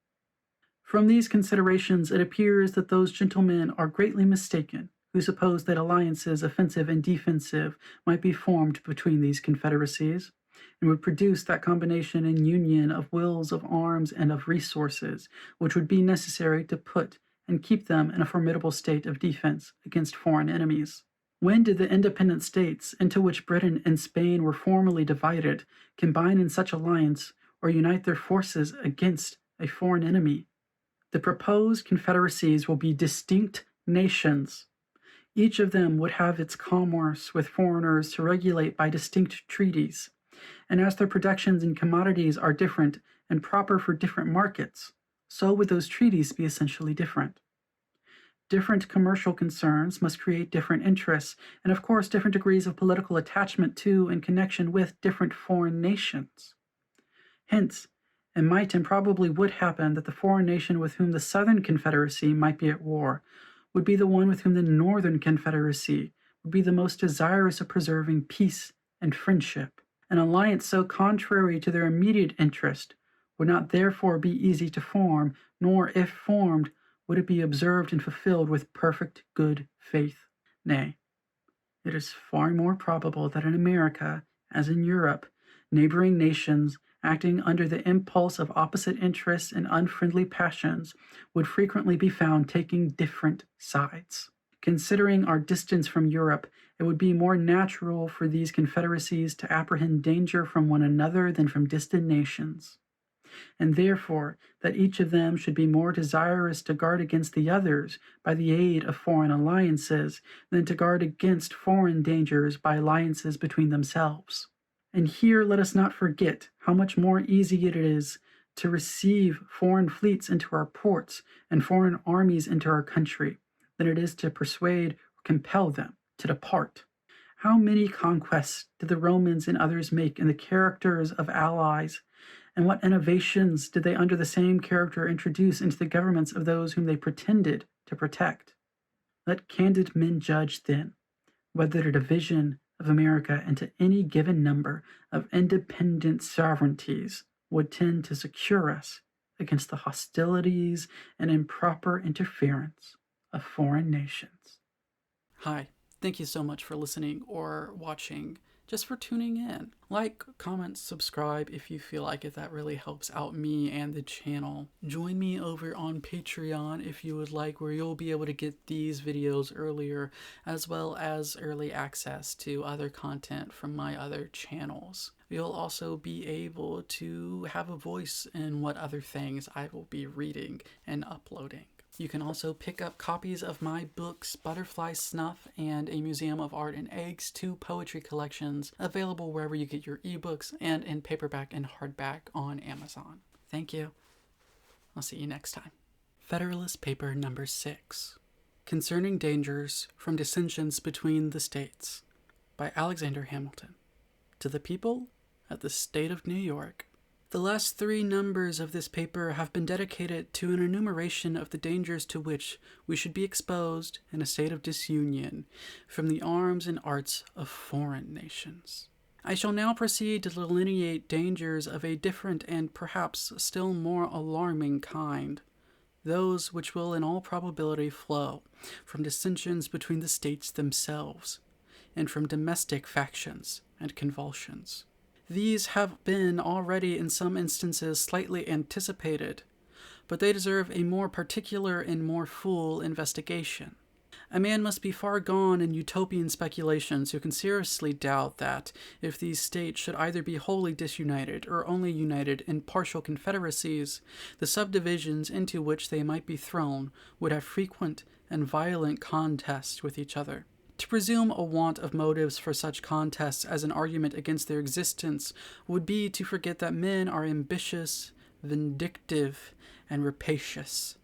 From these considerations, it appears that those gentlemen are greatly mistaken who suppose that alliances offensive and defensive might be formed between these confederacies, and would produce that combination and union of wills, of arms, and of resources, which would be necessary to put and keep them in a formidable state of defense against foreign enemies. When did the independent states, into which Britain and Spain were formerly divided, combine in such alliance or unite their forces against a foreign enemy? The proposed confederacies will be distinct nations. Each of them would have its commerce with foreigners to regulate by distinct treaties, and as their productions and commodities are different and proper for different markets, so would those treaties be essentially different. Different commercial concerns must create different interests, and of course different degrees of political attachment to and connection with different foreign nations. Hence, it might and probably would happen that the foreign nation with whom the Southern Confederacy might be at war would be the one with whom the Northern Confederacy would be the most desirous of preserving peace and friendship. An alliance so contrary to their immediate interest would not therefore be easy to form, nor, if formed, would it be observed and fulfilled with perfect good faith. Nay, it is far more probable that in America, as in Europe, neighboring nations, acting under the impulse of opposite interests and unfriendly passions, would frequently be found taking different sides. Considering our distance from Europe, it would be more natural for these confederacies to apprehend danger from one another than from distant nations, and therefore that each of them should be more desirous to guard against the others by the aid of foreign alliances than to guard against foreign dangers by alliances between themselves. And here let us not forget how much more easy it is to receive foreign fleets into our ports and foreign armies into our country than it is to persuade or compel them to depart. How many conquests did the Romans and others make in the characters of allies, and what innovations did they under the same character introduce into the governments of those whom they pretended to protect? Let candid men judge, then, whether the division of America into any given number of independent sovereignties would tend to secure us against the hostilities and improper interference of foreign nations. Hi, thank you so much for listening or watching, just for tuning in. Like, comment, subscribe if you feel like it. That really helps out me and the channel. Join me over on Patreon if you would like, where you'll be able to get these videos earlier, as well as early access to other content from my other channels. You'll also be able to have a voice in what other things I will be reading and uploading. You can also pick up copies of my books, Butterfly Snuff and A Museum of Art and Eggs, 2 poetry collections, available wherever you get your ebooks and in paperback and hardback on Amazon. Thank you. I'll see you next time. Federalist Paper number 6, Concerning Dangers from Dissensions Between the States, by Alexander Hamilton. To the people at the State of New York. The last 3 numbers of this paper have been dedicated to an enumeration of the dangers to which we should be exposed in a state of disunion from the arms and arts of foreign nations. I shall now proceed to delineate dangers of a different and perhaps still more alarming kind, those which will in all probability flow from dissensions between the states themselves, and from domestic factions and convulsions. These have been already in some instances slightly anticipated, but they deserve a more particular and more full investigation. A man must be far gone in utopian speculations who can seriously doubt that, if these states should either be wholly disunited or only united in partial confederacies, the subdivisions into which they might be thrown would have frequent and violent contests with each other. To presume a want of motives for such contests as an argument against their existence would be to forget that men are ambitious, vindictive, and rapacious.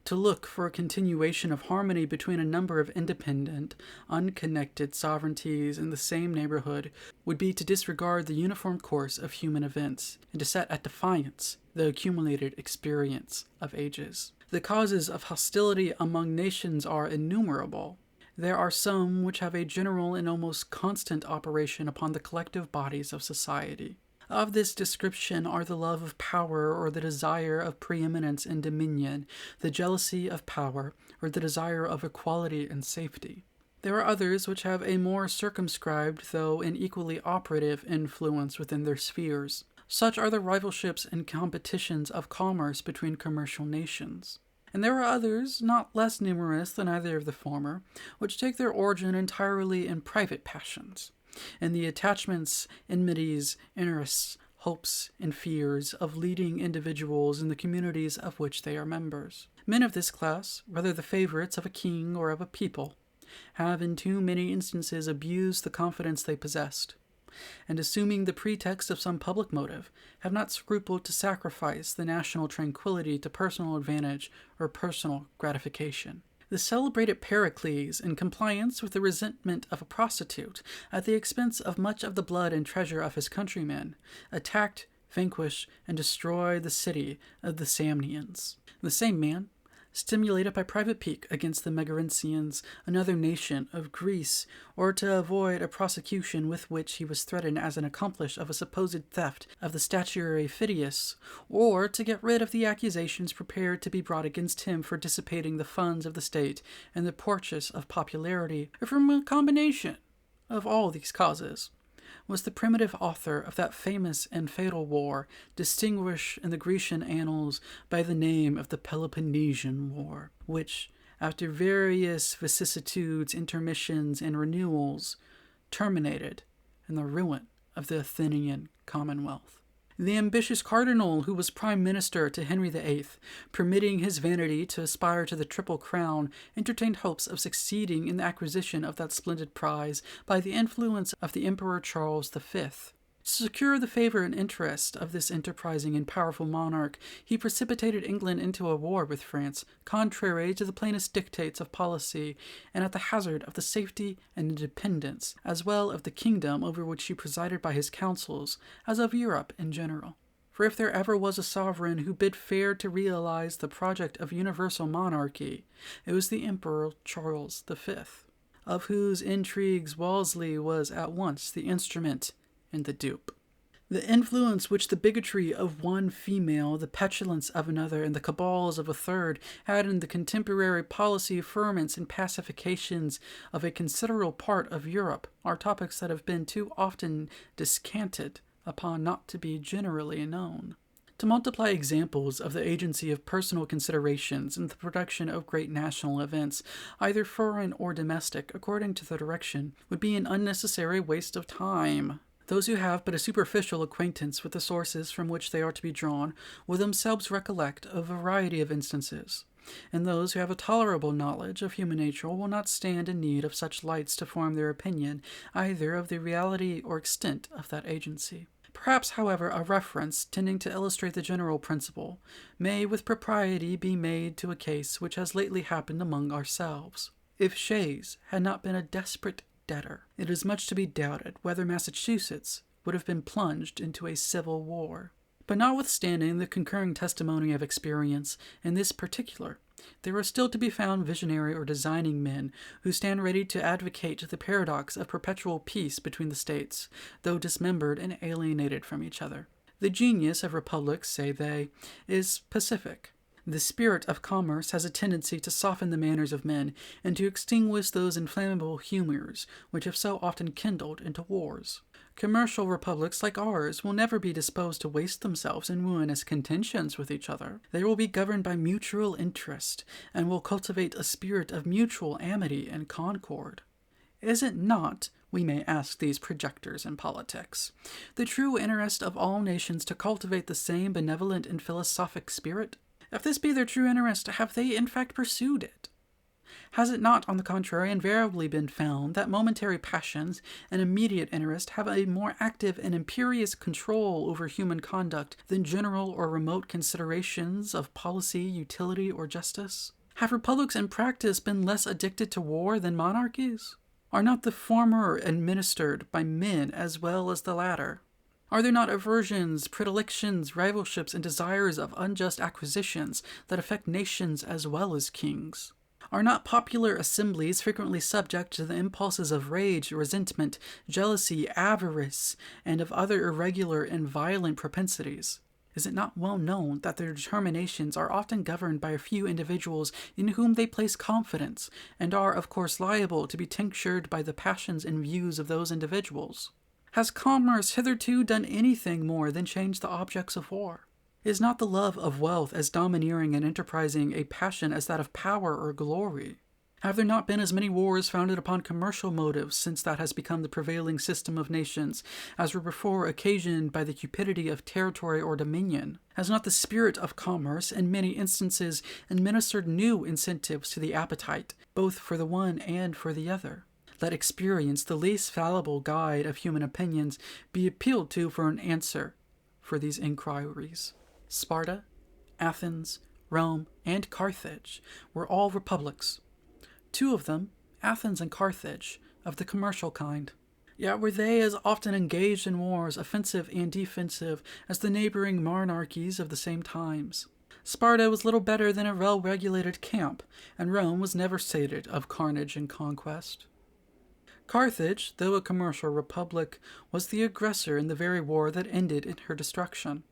To look for a continuation of harmony between a number of independent, unconnected sovereignties in the same neighborhood would be to disregard the uniform course of human events, and to set at defiance the accumulated experience of ages. The causes of hostility among nations are innumerable. There are some which have a general and almost constant operation upon the collective bodies of society. Of this description are the love of power or the desire of preeminence and dominion, the jealousy of power or the desire of equality and safety. There are others which have a more circumscribed, though an equally operative, influence within their spheres. Such are the rivalships and competitions of commerce between commercial nations. And there are others, not less numerous than either of the former, which take their origin entirely in private passions, in the attachments, enmities, interests, hopes, and fears of leading individuals in the communities of which they are members. Men of this class, whether the favorites of a king or of a people, have in too many instances abused the confidence they possessed, and assuming the pretext of some public motive, have not scrupled to sacrifice the national tranquillity to personal advantage or personal gratification. The celebrated Pericles, in compliance with the resentment of a prostitute, at the expense of much of the blood and treasure of his countrymen, attacked, vanquished, and destroyed the city of the Samnians. The same man, stimulated by private pique against the Megarensians, another nation of Greece, or to avoid a prosecution with which he was threatened as an accomplice of a supposed theft of the statuary Phidias, or to get rid of the accusations prepared to be brought against him for dissipating the funds of the state and the purchase of popularity, or from a combination of all these causes, was the primitive author of that famous and fatal war, distinguished in the Grecian annals by the name of the Peloponnesian War, which, after various vicissitudes, intermissions, and renewals, terminated in the ruin of the Athenian Commonwealth. The ambitious cardinal who was prime minister to Henry VIII, permitting his vanity to aspire to the triple crown, entertained hopes of succeeding in the acquisition of that splendid prize by the influence of the Emperor Charles V. To secure the favor and interest of this enterprising and powerful monarch, he precipitated England into a war with France, contrary to the plainest dictates of policy, and at the hazard of the safety and independence, as well of the kingdom over which he presided by his counsels, as of Europe in general. For if there ever was a sovereign who bid fair to realize the project of universal monarchy, it was the Emperor Charles V. of whose intrigues Wolsey was at once the instrument and the dupe. The influence which the bigotry of one female, the petulance of another, and the cabals of a third had in the contemporary policy, ferments, and pacifications of a considerable part of Europe are topics that have been too often descanted upon not to be generally known. To multiply examples of the agency of personal considerations in the production of great national events, either foreign or domestic, according to the direction, would be an unnecessary waste of time. Those who have but a superficial acquaintance with the sources from which they are to be drawn will themselves recollect a variety of instances, and those who have a tolerable knowledge of human nature will not stand in need of such lights to form their opinion either of the reality or extent of that agency. Perhaps, however, a reference, tending to illustrate the general principle, may with propriety be made to a case which has lately happened among ourselves. If Shays had not been a desperate debtor, it is much to be doubted whether Massachusetts would have been plunged into a civil war. But notwithstanding the concurring testimony of experience in this particular, there are still to be found visionary or designing men who stand ready to advocate the paradox of perpetual peace between the states, though dismembered and alienated from each other. The genius of republics, say they, is pacific. The spirit of commerce has a tendency to soften the manners of men and to extinguish those inflammable humors which have so often kindled into wars. Commercial republics like ours will never be disposed to waste themselves in ruinous contentions with each other. They will be governed by mutual interest, and will cultivate a spirit of mutual amity and concord. Is it not, we may ask these projectors in politics, the true interest of all nations to cultivate the same benevolent and philosophic spirit? If this be their true interest, have they in fact pursued it? Has it not, on the contrary, invariably been found that momentary passions and immediate interest have a more active and imperious control over human conduct than general or remote considerations of policy, utility, or justice? Have republics in practice been less addicted to war than monarchies? Are not the former administered by men as well as the latter? Are there not aversions, predilections, rivalships, and desires of unjust acquisitions that affect nations as well as kings? Are not popular assemblies frequently subject to the impulses of rage, resentment, jealousy, avarice, and of other irregular and violent propensities? Is it not well known that their determinations are often governed by a few individuals in whom they place confidence, and are, of course, liable to be tinctured by the passions and views of those individuals? Has commerce hitherto done anything more than change the objects of war? Is not the love of wealth as domineering and enterprising a passion as that of power or glory? Have there not been as many wars founded upon commercial motives since that has become the prevailing system of nations, as were before occasioned by the cupidity of territory or dominion? Has not the spirit of commerce, in many instances, administered new incentives to the appetite, both for the one and for the other? Let experience, the least fallible guide of human opinions, be appealed to for an answer for these inquiries. Sparta, Athens, Rome, and Carthage were all republics. Two of them, Athens and Carthage, of the commercial kind. Yet were they as often engaged in wars, offensive and defensive, as the neighboring monarchies of the same times. Sparta was little better than a well-regulated camp, and Rome was never sated of carnage and conquest. Carthage, though a commercial republic, was the aggressor in the very war that ended in her destruction.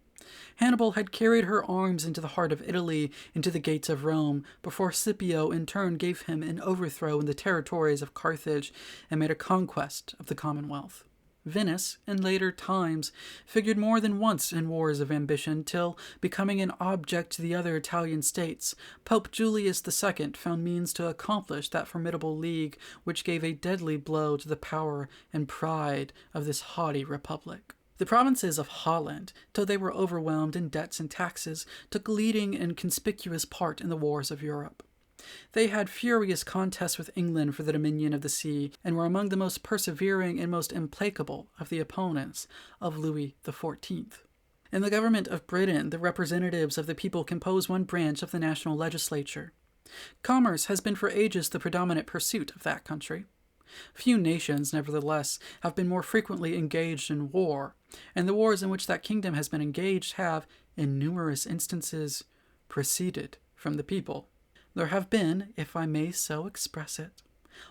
Hannibal had carried her arms into the heart of Italy, into the gates of Rome, before Scipio in turn gave him an overthrow in the territories of Carthage and made a conquest of the Commonwealth. Venice, in later times, figured more than once in wars of ambition, till, becoming an object to the other Italian states, Pope Julius II found means to accomplish that formidable league which gave a deadly blow to the power and pride of this haughty republic. The provinces of Holland, till they were overwhelmed in debts and taxes, took a leading and conspicuous part in the wars of Europe. They had furious contests with England for the dominion of the sea, and were among the most persevering and most implacable of the opponents of Louis XIV. In the government of Britain, the representatives of the people compose one branch of the national legislature. Commerce has been for ages the predominant pursuit of that country. Few nations, nevertheless, have been more frequently engaged in war, and the wars in which that kingdom has been engaged have, in numerous instances, proceeded from the people. There have been, if I may so express it,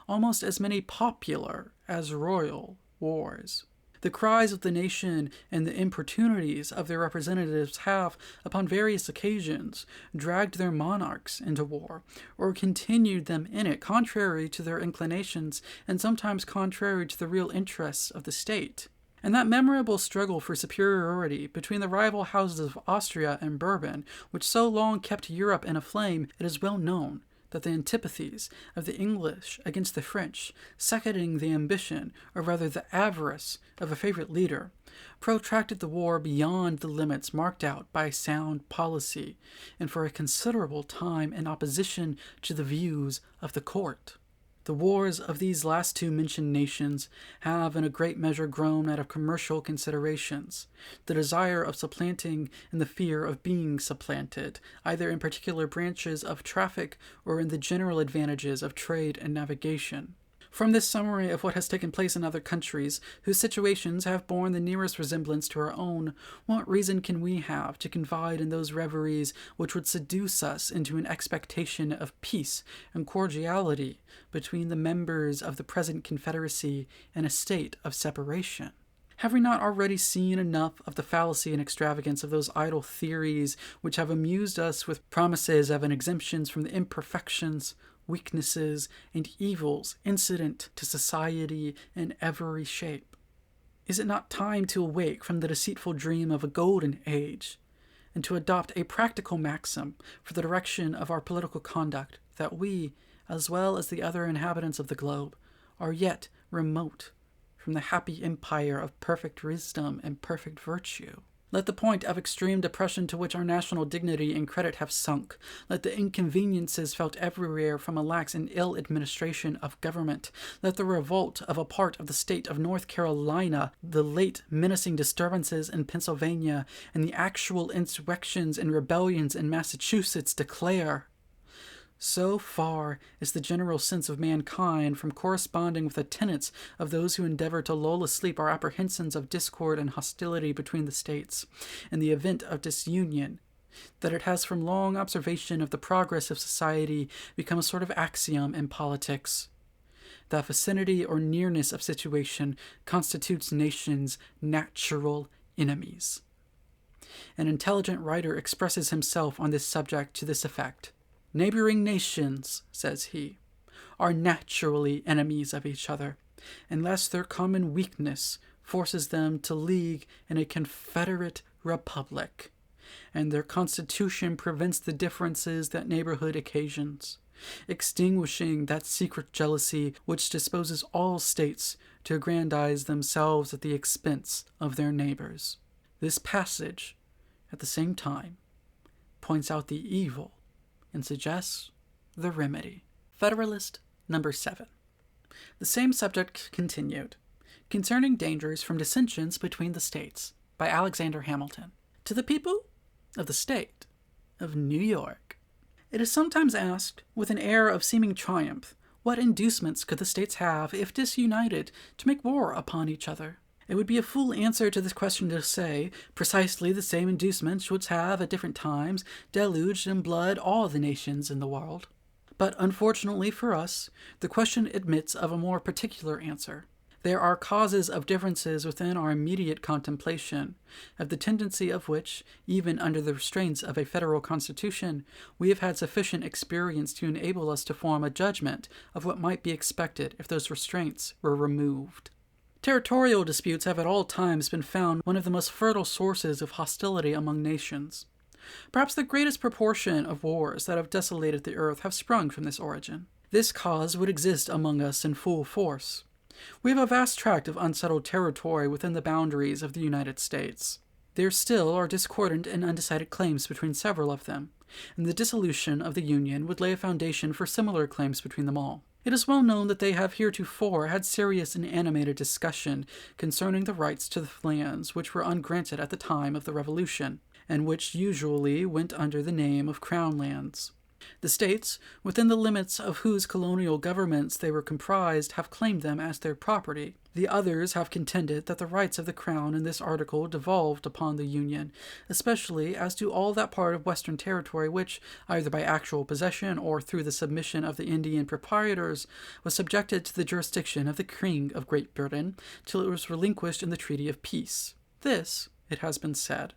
almost as many popular as royal wars. The cries of the nation and the importunities of their representatives have, upon various occasions, dragged their monarchs into war, or continued them in it contrary to their inclinations, and sometimes contrary to the real interests of the state. And that memorable struggle for superiority between the rival houses of Austria and Bourbon, which so long kept Europe in a flame, it is well known that the antipathies of the English against the French, seconding the ambition, or rather the avarice, of a favorite leader, protracted the war beyond the limits marked out by sound policy, and for a considerable time in opposition to the views of the court. The wars of these last two mentioned nations have in a great measure grown out of commercial considerations, the desire of supplanting and the fear of being supplanted, either in particular branches of traffic or in the general advantages of trade and navigation. From this summary of what has taken place in other countries, whose situations have borne the nearest resemblance to our own, what reason can we have to confide in those reveries which would seduce us into an expectation of peace and cordiality between the members of the present confederacy in a state of separation? Have we not already seen enough of the fallacy and extravagance of those idle theories which have amused us with promises of an exemptions from the imperfections, weaknesses, and evils incident to society in every shape? Is it not time to awake from the deceitful dream of a golden age, and to adopt a practical maxim for the direction of our political conduct, that we, as well as the other inhabitants of the globe, are yet remote from the happy empire of perfect wisdom and perfect virtue? Let the point of extreme depression to which our national dignity and credit have sunk, let the inconveniences felt everywhere from a lax and ill administration of government, let the revolt of a part of the state of North Carolina, the late menacing disturbances in Pennsylvania, and the actual insurrections and rebellions in Massachusetts declare. So far is the general sense of mankind from corresponding with the tenets of those who endeavor to lull asleep our apprehensions of discord and hostility between the states, in the event of disunion, that it has from long observation of the progress of society become a sort of axiom in politics, that vicinity or nearness of situation constitutes nations' natural enemies. An intelligent writer expresses himself on this subject to this effect: "Neighboring nations," says he, "are naturally enemies of each other, unless their common weakness forces them to league in a confederate republic, and their constitution prevents the differences that neighborhood occasions, extinguishing that secret jealousy which disposes all states to aggrandize themselves at the expense of their neighbors." This passage, at the same time, points out the evil and suggests the remedy. Federalist number 7. The same subject continued. Concerning dangers from dissensions between the states, by Alexander Hamilton. To the people of the state of New York, it is sometimes asked, with an air of seeming triumph, what inducements could the states have, if disunited, to make war upon each other? It would be a full answer to this question to say precisely the same inducements which have, at different times, deluged in blood all the nations in the world. But unfortunately for us, the question admits of a more particular answer. There are causes of differences within our immediate contemplation, of the tendency of which, even under the restraints of a federal constitution, we have had sufficient experience to enable us to form a judgment of what might be expected if those restraints were removed. Territorial disputes have at all times been found one of the most fertile sources of hostility among nations. Perhaps the greatest proportion of wars that have desolated the earth have sprung from this origin. This cause would exist among us in full force. We have a vast tract of unsettled territory within the boundaries of the United States. There still are discordant and undecided claims between several of them, and the dissolution of the Union would lay a foundation for similar claims between them all. It is well known that they have heretofore had serious and animated discussion concerning the rights to the lands which were ungranted at the time of the Revolution, and which usually went under the name of Crown lands. The states, within the limits of whose colonial governments they were comprised, have claimed them as their property. The others have contended that the rights of the Crown in this article devolved upon the Union, especially as to all that part of Western territory which, either by actual possession or through the submission of the Indian proprietors, was subjected to the jurisdiction of the King of Great Britain till it was relinquished in the Treaty of Peace. This, it has been said,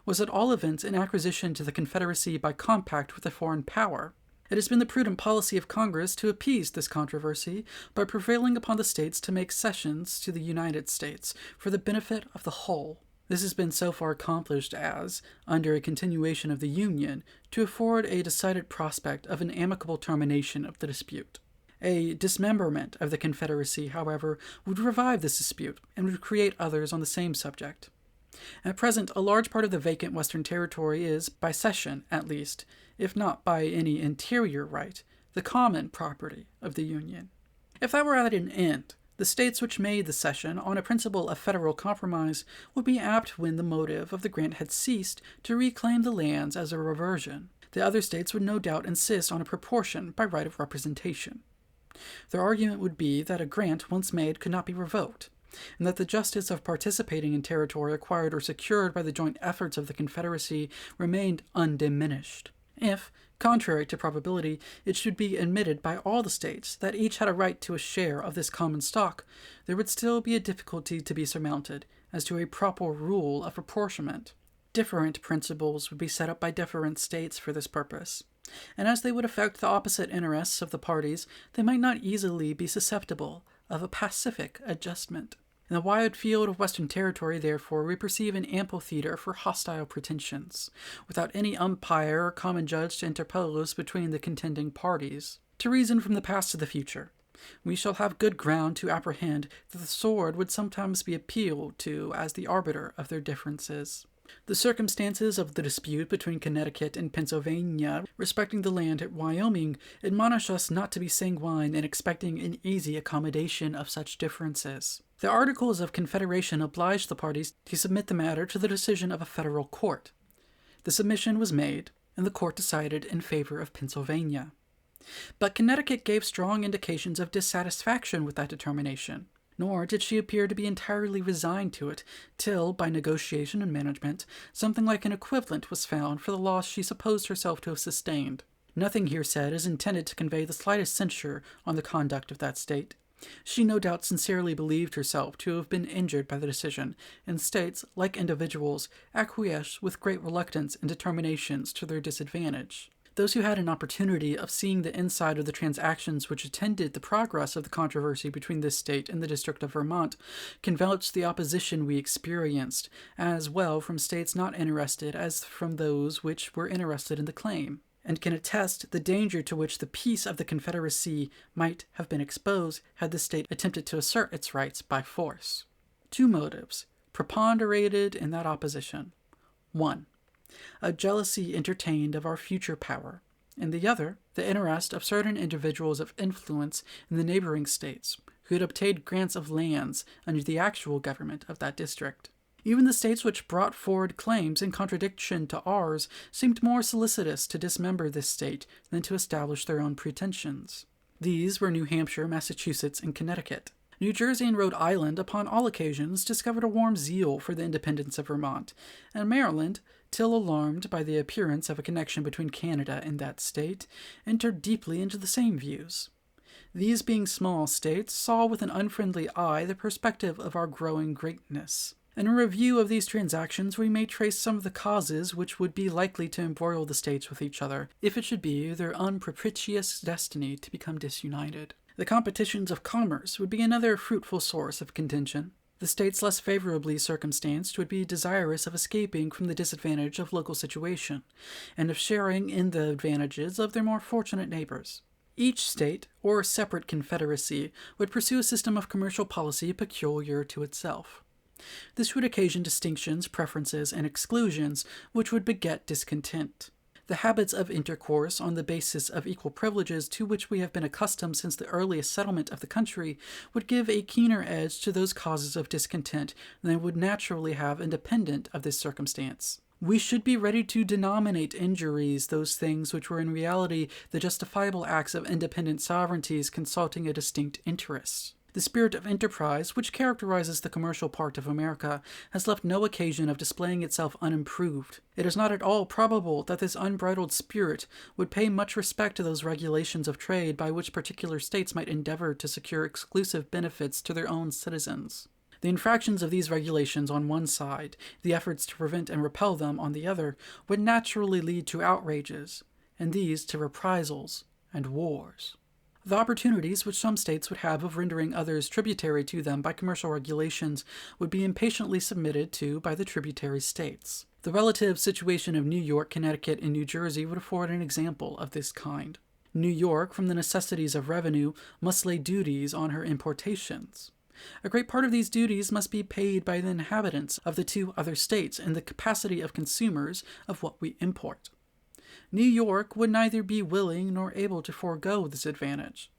was at all events an acquisition to the Confederacy by compact with a foreign power. It has been the prudent policy of Congress to appease this controversy by prevailing upon the states to make cessions to the United States for the benefit of the whole. This has been so far accomplished as, under a continuation of the Union, to afford a decided prospect of an amicable termination of the dispute. A dismemberment of the Confederacy, however, would revive this dispute and would create others on the same subject. At present, a large part of the vacant Western territory is, by cession at least, if not by any interior right, the common property of the Union. If that were at an end, the states which made the cession on a principle of federal compromise would be apt, when the motive of the grant had ceased, to reclaim the lands as a reversion. The other states would no doubt insist on a proportion by right of representation. Their argument would be that a grant once made could not be revoked, and that the justice of participating in territory acquired or secured by the joint efforts of the Confederacy remained undiminished. If, contrary to probability, it should be admitted by all the states that each had a right to a share of this common stock, there would still be a difficulty to be surmounted as to a proper rule of apportionment. Different principles would be set up by different states for this purpose, and as they would affect the opposite interests of the parties, they might not easily be susceptible of a pacific adjustment. In the wide field of Western territory, therefore, we perceive an ample theater for hostile pretensions, without any umpire or common judge to interpose between the contending parties. To reason from the past to the future, we shall have good ground to apprehend that the sword would sometimes be appealed to as the arbiter of their differences. The circumstances of the dispute between Connecticut and Pennsylvania respecting the land at Wyoming admonish us not to be sanguine in expecting an easy accommodation of such differences. The Articles of Confederation obliged the parties to submit the matter to the decision of a federal court. The submission was made, and the court decided in favor of Pennsylvania. But Connecticut gave strong indications of dissatisfaction with that determination, nor did she appear to be entirely resigned to it, till, by negotiation and management, something like an equivalent was found for the loss she supposed herself to have sustained. Nothing here said is intended to convey the slightest censure on the conduct of that state. She no doubt sincerely believed herself to have been injured by the decision, and states, like individuals, acquiesce with great reluctance in determinations to their disadvantage. Those who had an opportunity of seeing the inside of the transactions which attended the progress of the controversy between this state and the District of Vermont can vouch the opposition we experienced, as well from states not interested as from those which were interested in the claim, and can attest the danger to which the peace of the Confederacy might have been exposed had the state attempted to assert its rights by force. Two motives preponderated in that opposition. 1. A jealousy entertained of our future power, and the other, the interest of certain individuals of influence in the neighboring states, who had obtained grants of lands under the actual government of that district. Even the states which brought forward claims in contradiction to ours seemed more solicitous to dismember this state than to establish their own pretensions. These were New Hampshire, Massachusetts, and Connecticut. New Jersey and Rhode Island, upon all occasions, discovered a warm zeal for the independence of Vermont, and Maryland, till alarmed by the appearance of a connection between Canada and that state, entered deeply into the same views. These being small states, saw with an unfriendly eye the perspective of our growing greatness. In a review of these transactions, we may trace some of the causes which would be likely to embroil the states with each other, if it should be their unpropitious destiny to become disunited. The competitions of commerce would be another fruitful source of contention. The states less favorably circumstanced would be desirous of escaping from the disadvantage of local situation, and of sharing in the advantages of their more fortunate neighbors. Each state, or separate confederacy, would pursue a system of commercial policy peculiar to itself. This would occasion distinctions, preferences, and exclusions, which would beget discontent. The habits of intercourse on the basis of equal privileges to which we have been accustomed since the earliest settlement of the country would give a keener edge to those causes of discontent than they would naturally have independent of this circumstance. We should be ready to denominate injuries those things which were in reality the justifiable acts of independent sovereignties consulting a distinct interest. The spirit of enterprise, which characterizes the commercial part of America, has left no occasion of displaying itself unimproved. It is not at all probable that this unbridled spirit would pay much respect to those regulations of trade by which particular states might endeavor to secure exclusive benefits to their own citizens. The infractions of these regulations on one side, the efforts to prevent and repel them on the other, would naturally lead to outrages, and these to reprisals and wars. The opportunities which some states would have of rendering others tributary to them by commercial regulations would be impatiently submitted to by the tributary states. The relative situation of New York, Connecticut, and New Jersey would afford an example of this kind. New York, from the necessities of revenue, must lay duties on her importations. A great part of these duties must be paid by the inhabitants of the two other states in the capacity of consumers of what we import. New York would neither be willing nor able to forego this advantage.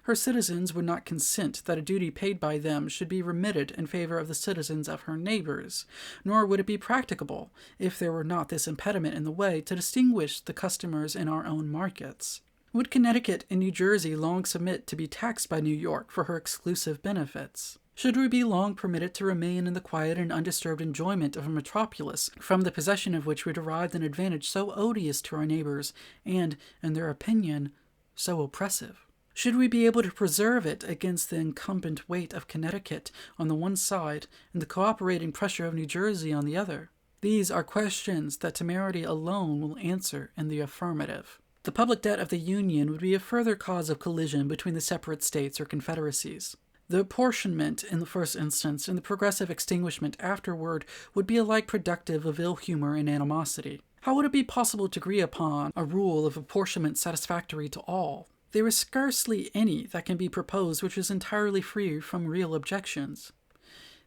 Her citizens would not consent that a duty paid by them should be remitted in favor of the citizens of her neighbors, nor would it be practicable, if there were not this impediment in the way, to distinguish the customers in our own markets. Would Connecticut and New Jersey long submit to be taxed by New York for her exclusive benefits? Should we be long permitted to remain in the quiet and undisturbed enjoyment of a metropolis, from the possession of which we derived an advantage so odious to our neighbors, and, in their opinion, so oppressive? Should we be able to preserve it against the incumbent weight of Connecticut on the one side, and the cooperating pressure of New Jersey on the other? These are questions that temerity alone will answer in the affirmative. The public debt of the Union would be a further cause of collision between the separate states or confederacies. The apportionment in the first instance and the progressive extinguishment afterward would be alike productive of ill humor and animosity. How would it be possible to agree upon a rule of apportionment satisfactory to all? There is scarcely any that can be proposed which is entirely free from real objections.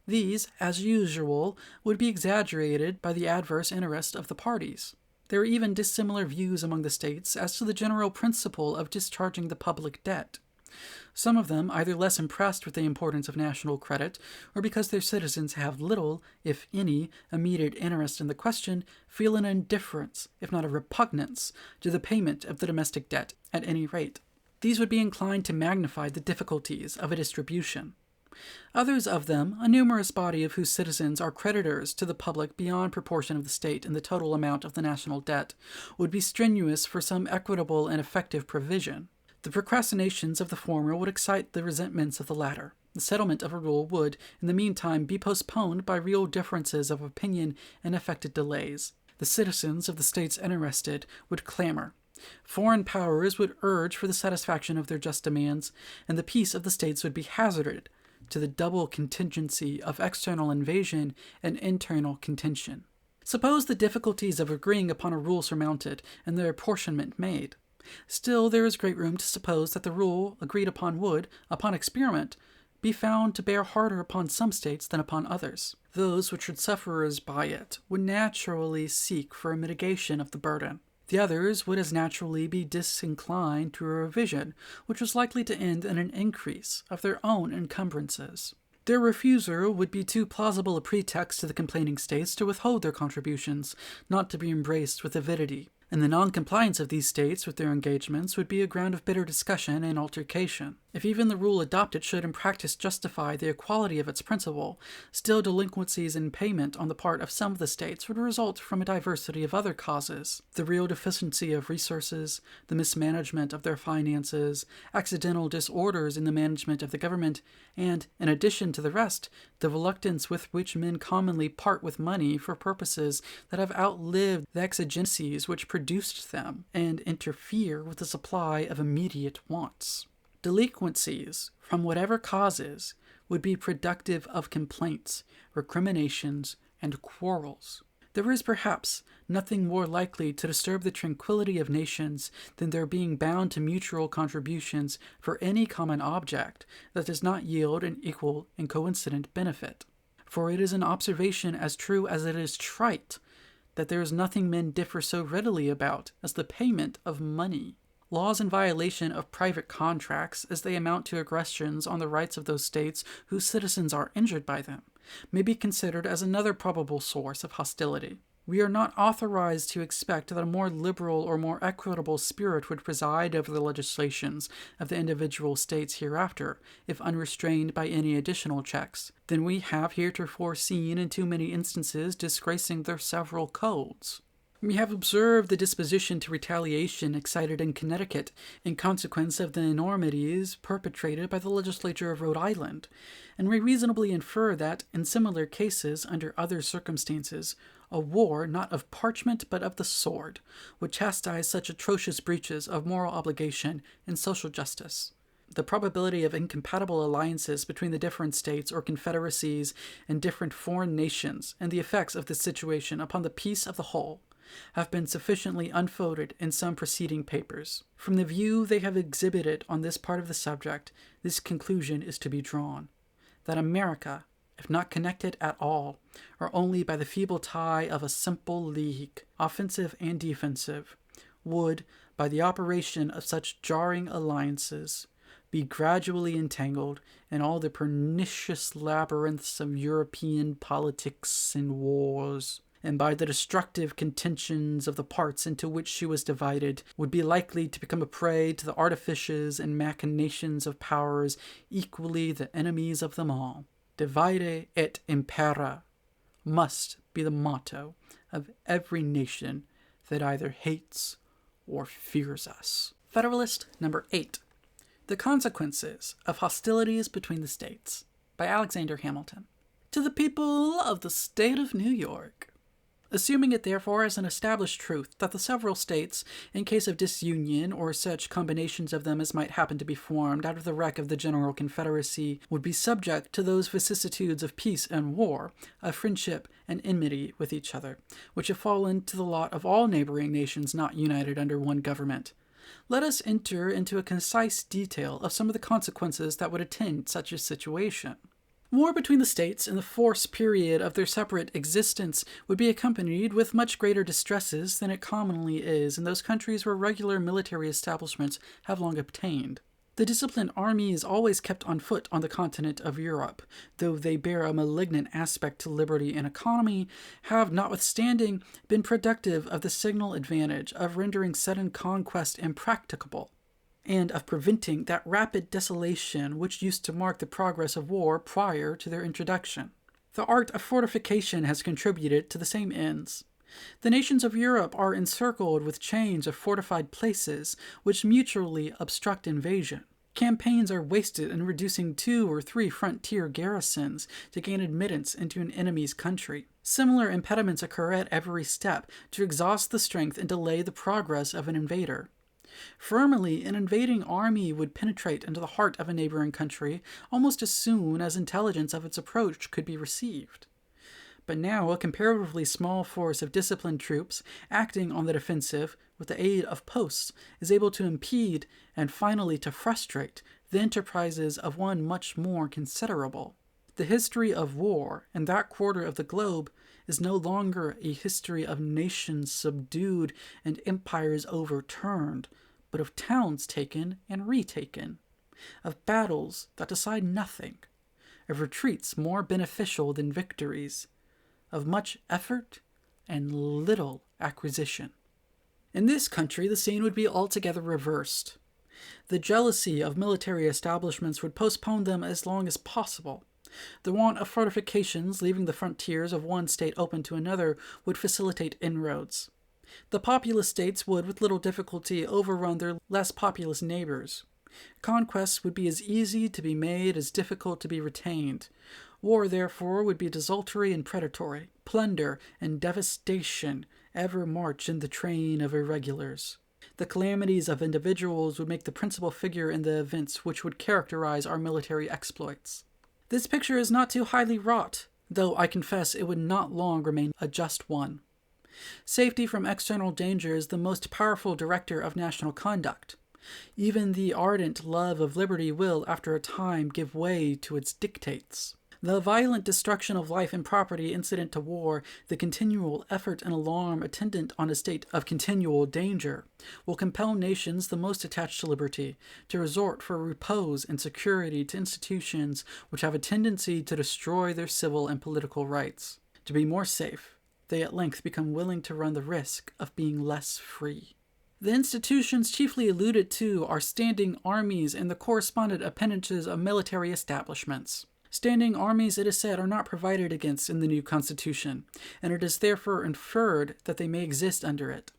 These, as usual, would be exaggerated by the adverse interest of the parties. There are even dissimilar views among the states as to the general principle of discharging the public debt. Some of them, either less impressed with the importance of national credit, or because their citizens have little, if any, immediate interest in the question, feel an indifference, if not a repugnance, to the payment of the domestic debt at any rate. These would be inclined to magnify the difficulties of a distribution. Others of them, a numerous body of whose citizens are creditors to the public beyond proportion of the state in the total amount of the national debt, would be strenuous for some equitable and effective provision. The procrastinations of the former would excite the resentments of the latter. The settlement of a rule would, in the meantime, be postponed by real differences of opinion and affected delays. The citizens of the states interested would clamor. Foreign powers would urge for the satisfaction of their just demands, and the peace of the states would be hazarded to the double contingency of external invasion and internal contention. Suppose the difficulties of agreeing upon a rule surmounted, and the apportionment made. Still, there is great room to suppose that the rule agreed upon would, upon experiment, be found to bear harder upon some states than upon others. Those which would suffer by it would naturally seek for a mitigation of the burden. The others would as naturally be disinclined to a revision, which was likely to end in an increase of their own encumbrances. Their refusal would be too plausible a pretext to the complaining states to withhold their contributions, not to be embraced with avidity. And the non-compliance of these states with their engagements would be a ground of bitter discussion and altercation. If even the rule adopted should in practice justify the equality of its principle, still delinquencies in payment on the part of some of the states would result from a diversity of other causes. The real deficiency of resources, the mismanagement of their finances, accidental disorders in the management of the government, and, in addition to the rest, the reluctance with which men commonly part with money for purposes that have outlived the exigencies which produced them, and interfere with the supply of immediate wants. Delinquencies, from whatever causes, would be productive of complaints, recriminations, and quarrels. There is perhaps nothing more likely to disturb the tranquillity of nations than their being bound to mutual contributions for any common object that does not yield an equal and coincident benefit. For it is an observation as true as it is trite that there is nothing men differ so readily about as the payment of money. Laws in violation of private contracts, as they amount to aggressions on the rights of those states whose citizens are injured by them, may be considered as another probable source of hostility. We are not authorized to expect that a more liberal or more equitable spirit would preside over the legislations of the individual states hereafter, if unrestrained by any additional checks, than we have heretofore seen in too many instances disgracing their several codes. We have observed the disposition to retaliation excited in Connecticut in consequence of the enormities perpetrated by the legislature of Rhode Island, and we reasonably infer that, in similar cases, under other circumstances, a war, not of parchment but of the sword, would chastise such atrocious breaches of moral obligation and social justice. The probability of incompatible alliances between the different states or confederacies and different foreign nations, and the effects of this situation upon the peace of the whole, have been sufficiently unfolded in some preceding papers. From the view they have exhibited on this part of the subject, this conclusion is to be drawn, that America, if not connected at all, or only by the feeble tie of a simple league, offensive and defensive, would, by the operation of such jarring alliances, be gradually entangled in all the pernicious labyrinths of European politics and wars, and by the destructive contentions of the parts into which she was divided, would be likely to become a prey to the artifices and machinations of powers equally the enemies of them all. Divide et impera must be the motto of every nation that either hates or fears us. Federalist number 8. The Consequences of Hostilities Between the States, by Alexander Hamilton. To the people of the state of New York. Assuming it therefore as an established truth that the several states, in case of disunion or such combinations of them as might happen to be formed out of the wreck of the general confederacy, would be subject to those vicissitudes of peace and war, of friendship and enmity with each other, which have fallen to the lot of all neighboring nations not united under one government, let us enter into a concise detail of some of the consequences that would attend such a situation. War between the states in the forced period of their separate existence would be accompanied with much greater distresses than it commonly is in those countries where regular military establishments have long obtained. The disciplined armies always kept on foot on the continent of Europe, though they bear a malignant aspect to liberty and economy, have notwithstanding been productive of the signal advantage of rendering sudden conquest impracticable, and of preventing that rapid desolation which used to mark the progress of war prior to their introduction. The art of fortification has contributed to the same ends. The nations of Europe are encircled with chains of fortified places which mutually obstruct invasion. Campaigns are wasted in reducing 2 or 3 frontier garrisons to gain admittance into an enemy's country. Similar impediments occur at every step to exhaust the strength and delay the progress of an invader. Formerly, an invading army would penetrate into the heart of a neighboring country almost as soon as intelligence of its approach could be received. But now a comparatively small force of disciplined troops, acting on the defensive with the aid of posts, is able to impede and finally to frustrate the enterprises of one much more considerable. The history of war in that quarter of the globe is no longer a history of nations subdued and empires overturned, but of towns taken and retaken, of battles that decide nothing, of retreats more beneficial than victories, of much effort and little acquisition. In this country, the scene would be altogether reversed. The jealousy of military establishments would postpone them as long as possible. The want of fortifications, leaving the frontiers of one state open to another, would facilitate inroads. The populous states would, with little difficulty, overrun their less populous neighbors. Conquests would be as easy to be made as difficult to be retained. War, therefore, would be desultory and predatory. Plunder and devastation ever march in the train of irregulars. The calamities of individuals would make the principal figure in the events which would characterize our military exploits. This picture is not too highly wrought, though I confess it would not long remain a just one. Safety from external danger is the most powerful director of national conduct. Even the ardent love of liberty will, after a time, give way to its dictates. The violent destruction of life and property incident to war, the continual effort and alarm attendant on a state of continual danger, will compel nations the most attached to liberty to resort for repose and security to institutions which have a tendency to destroy their civil and political rights. To be more safe, they at length become willing to run the risk of being less free. The institutions chiefly alluded to are standing armies and the correspondent appendages of military establishments. Standing armies, it is said, are not provided against in the new Constitution, and it is therefore inferred that they may exist under it.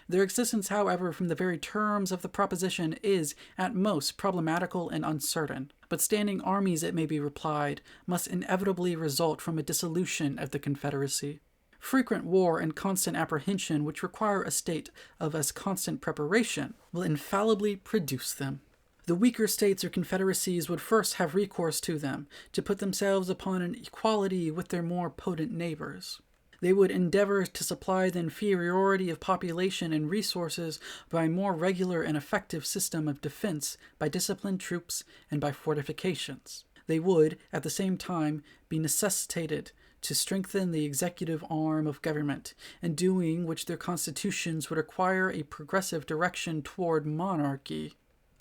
Their existence, however, from the very terms of the proposition is, at most, problematical and uncertain. But standing armies, it may be replied, must inevitably result from a dissolution of the Confederacy. Frequent war and constant apprehension, which require a state of as constant preparation, will infallibly produce them. The weaker states or confederacies would first have recourse to them, to put themselves upon an equality with their more potent neighbors. They would endeavor to supply the inferiority of population and resources by a more regular and effective system of defense, by disciplined troops, and by fortifications. They would, at the same time, be necessitated to strengthen the executive arm of government, in doing which their constitutions would acquire a progressive direction toward monarchy.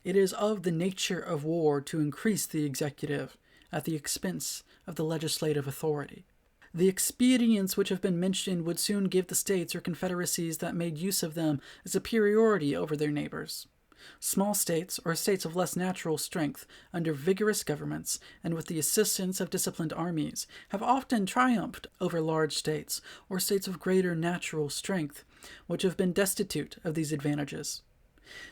It is of the nature of war to increase the executive at the expense of the legislative authority. The expedients which have been mentioned would soon give the states or confederacies that made use of them a superiority over their neighbors. Small states, or states of less natural strength, under vigorous governments, and with the assistance of disciplined armies, have often triumphed over large states, or states of greater natural strength, which have been destitute of these advantages.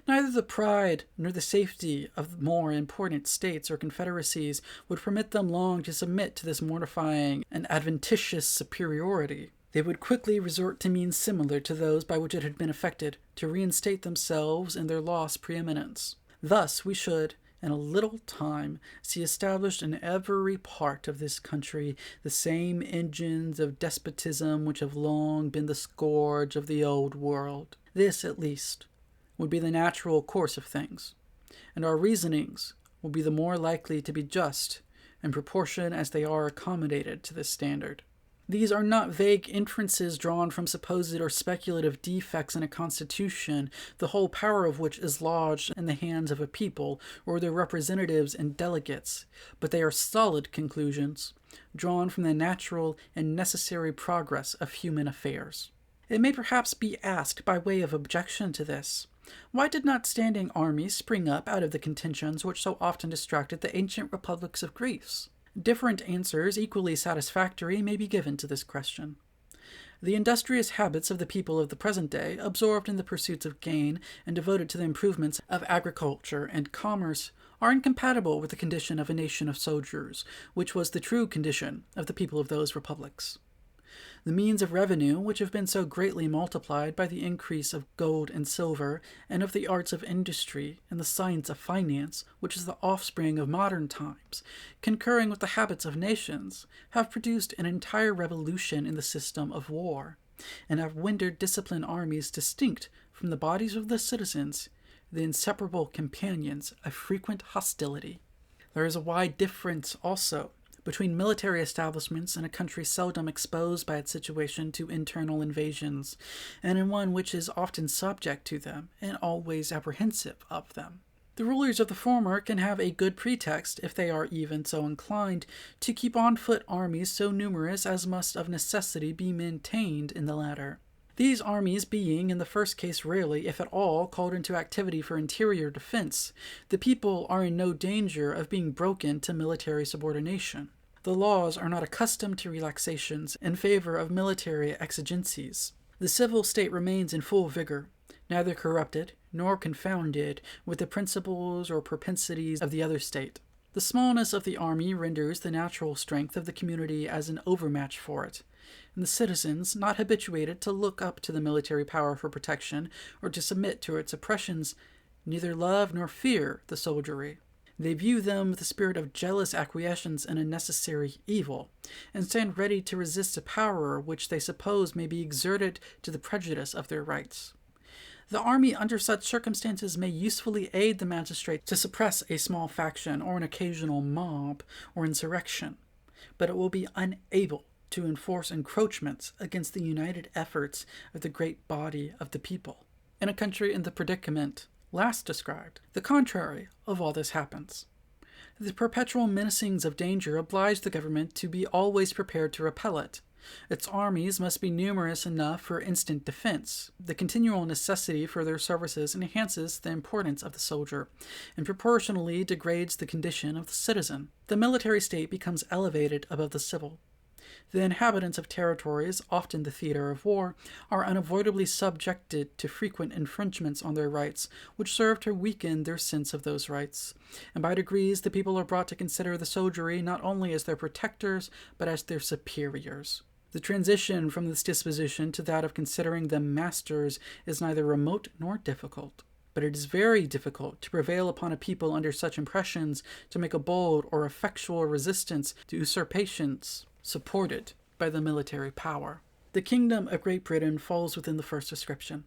Neither the pride nor the safety of more important states or confederacies would permit them long to submit to this mortifying and adventitious superiority. They would quickly resort to means similar to those by which it had been effected to reinstate themselves in their lost preeminence. Thus we should, in a little time, see established in every part of this country the same engines of despotism which have long been the scourge of the old world. This, at least, would be the natural course of things, and our reasonings will be the more likely to be just in proportion as they are accommodated to this standard. These are not vague inferences drawn from supposed or speculative defects in a constitution, the whole power of which is lodged in the hands of a people or their representatives and delegates, but they are solid conclusions, drawn from the natural and necessary progress of human affairs. It may perhaps be asked by way of objection to this, why did not standing armies spring up out of the contentions which so often distracted the ancient republics of Greece? Different answers, equally satisfactory, may be given to this question. The industrious habits of the people of the present day, absorbed in the pursuits of gain and devoted to the improvements of agriculture and commerce, are incompatible with the condition of a nation of soldiers, which was the true condition of the people of those republics. The means of revenue, which have been so greatly multiplied by the increase of gold and silver, and of the arts of industry and the science of finance, which is the offspring of modern times, concurring with the habits of nations, have produced an entire revolution in the system of war, and have rendered disciplined armies distinct from the bodies of the citizens, the inseparable companions of frequent hostility. There is a wide difference also between military establishments in a country seldom exposed by its situation to internal invasions, and in one which is often subject to them and always apprehensive of them. The rulers of the former can have a good pretext, if they are even so inclined, to keep on foot armies so numerous as must of necessity be maintained in the latter. These armies being, in the first case rarely, if at all, called into activity for interior defense, the people are in no danger of being broken to military subordination. The laws are not accustomed to relaxations in favor of military exigencies. The civil state remains in full vigor, neither corrupted nor confounded with the principles or propensities of the other state. The smallness of the army renders the natural strength of the community as an overmatch for it, and the citizens, not habituated to look up to the military power for protection or to submit to its oppressions, neither love nor fear the soldiery. They view them with a spirit of jealous acquiescence in a necessary evil, and stand ready to resist a power which they suppose may be exerted to the prejudice of their rights. The army under such circumstances may usefully aid the magistrate to suppress a small faction or an occasional mob or insurrection, but it will be unable to enforce encroachments against the united efforts of the great body of the people. In a country in the predicament last described, the contrary of all this happens. The perpetual menacings of danger oblige the government to be always prepared to repel it, Its armies must be numerous enough for instant defense. The continual necessity for their services enhances the importance of the soldier and proportionally degrades the condition of the citizen. The military state becomes elevated above the civil. The inhabitants of territories, often the theater of war, are unavoidably subjected to frequent infringements on their rights, which serve to weaken their sense of those rights. And by degrees the people are brought to consider the soldiery not only as their protectors, but as their superiors. The transition from this disposition to that of considering them masters is neither remote nor difficult. But it is very difficult to prevail upon a people under such impressions to make a bold or effectual resistance to usurpations supported by the military power. The kingdom of Great Britain falls within the first description.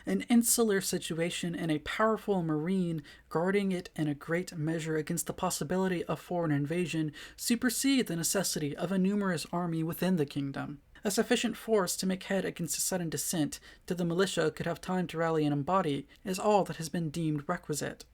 An insular situation and a powerful marine guarding it in a great measure against the possibility of foreign invasion supersede the necessity of a numerous army within the kingdom. A sufficient force to make head against a sudden descent till the militia could have time to rally and embody is all that has been deemed requisite.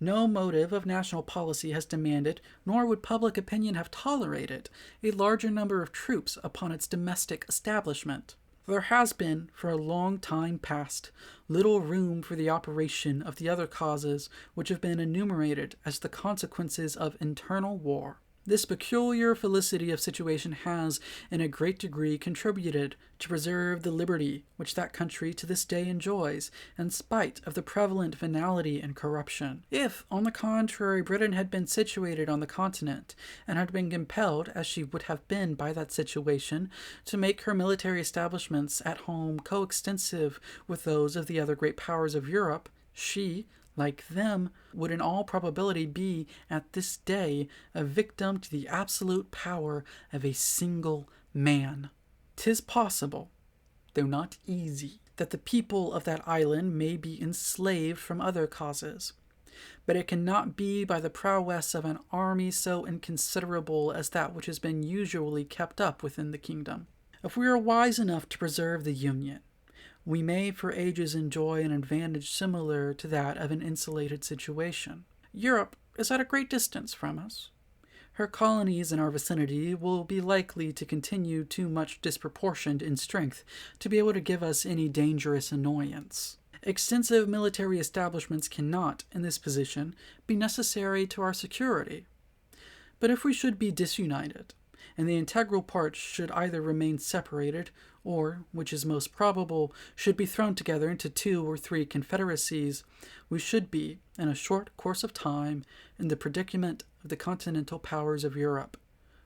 No motive of national policy has demanded, nor would public opinion have tolerated, a larger number of troops upon its domestic establishment. There has been, for a long time past, little room for the operation of the other causes which have been enumerated as the consequences of internal war. This peculiar felicity of situation has, in a great degree, contributed to preserve the liberty which that country to this day enjoys, in spite of the prevalent venality and corruption. If, on the contrary, Britain had been situated on the continent, and had been compelled, as she would have been by that situation, to make her military establishments at home coextensive with those of the other great powers of Europe, she, like them, would in all probability be, at this day, a victim to the absolute power of a single man. 'Tis possible, though not easy, that the people of that island may be enslaved from other causes, but it cannot be by the prowess of an army so inconsiderable as that which has been usually kept up within the kingdom. If we are wise enough to preserve the Union, we may for ages enjoy an advantage similar to that of an insulated situation. Europe is at a great distance from us. Her colonies in our vicinity will be likely to continue too much disproportioned in strength to be able to give us any dangerous annoyance. Extensive military establishments cannot, in this position, be necessary to our security. But if we should be disunited, and the integral parts should either remain separated, or, which is most probable, should be thrown together into 2 or 3 confederacies, we should be, in a short course of time, in the predicament of the continental powers of Europe.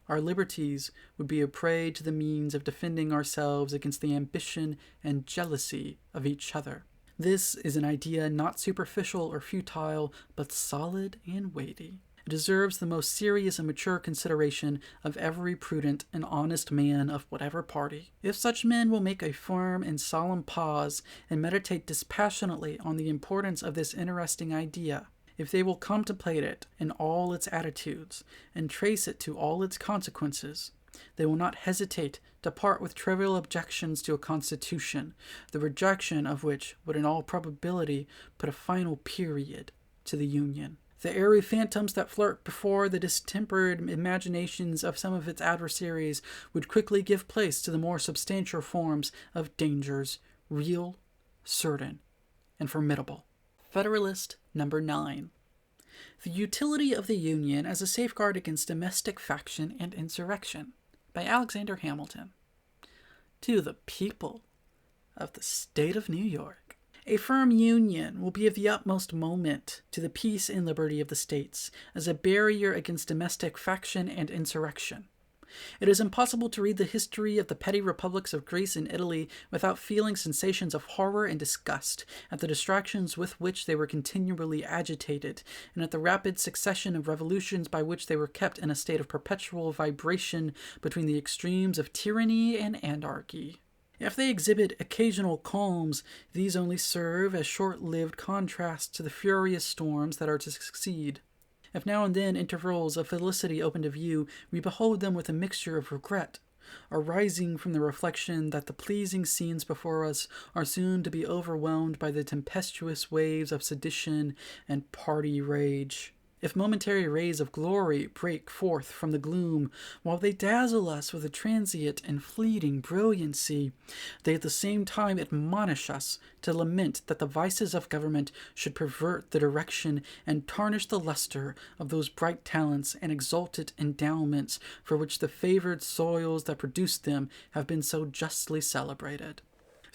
Our liberties would be a prey to the means of defending ourselves against the ambition and jealousy of each other. This is an idea not superficial or futile, but solid and weighty. It deserves the most serious and mature consideration of every prudent and honest man of whatever party. If such men will make a firm and solemn pause and meditate dispassionately on the importance of this interesting idea, if they will contemplate it in all its attitudes and trace it to all its consequences, they will not hesitate to part with trivial objections to a constitution, the rejection of which would in all probability put a final period to the Union. The airy phantoms that flirt before the distempered imaginations of some of its adversaries would quickly give place to the more substantial forms of dangers, real, certain, and formidable. Federalist number 9. The utility of the Union as a safeguard against domestic faction and insurrection, by Alexander Hamilton. To the people of the state of New York. A firm union will be of the utmost moment to the peace and liberty of the states as a barrier against domestic faction and insurrection. It is impossible to read the history of the petty republics of Greece and Italy without feeling sensations of horror and disgust at the distractions with which they were continually agitated, and at the rapid succession of revolutions by which they were kept in a state of perpetual vibration between the extremes of tyranny and anarchy. If they exhibit occasional calms, these only serve as short-lived contrasts to the furious storms that are to succeed. If now and then intervals of felicity open to view, we behold them with a mixture of regret, arising from the reflection that the pleasing scenes before us are soon to be overwhelmed by the tempestuous waves of sedition and party rage. If momentary rays of glory break forth from the gloom, while they dazzle us with a transient and fleeting brilliancy, they at the same time admonish us to lament that the vices of government should pervert the direction and tarnish the luster of those bright talents and exalted endowments for which the favored soils that produced them have been so justly celebrated.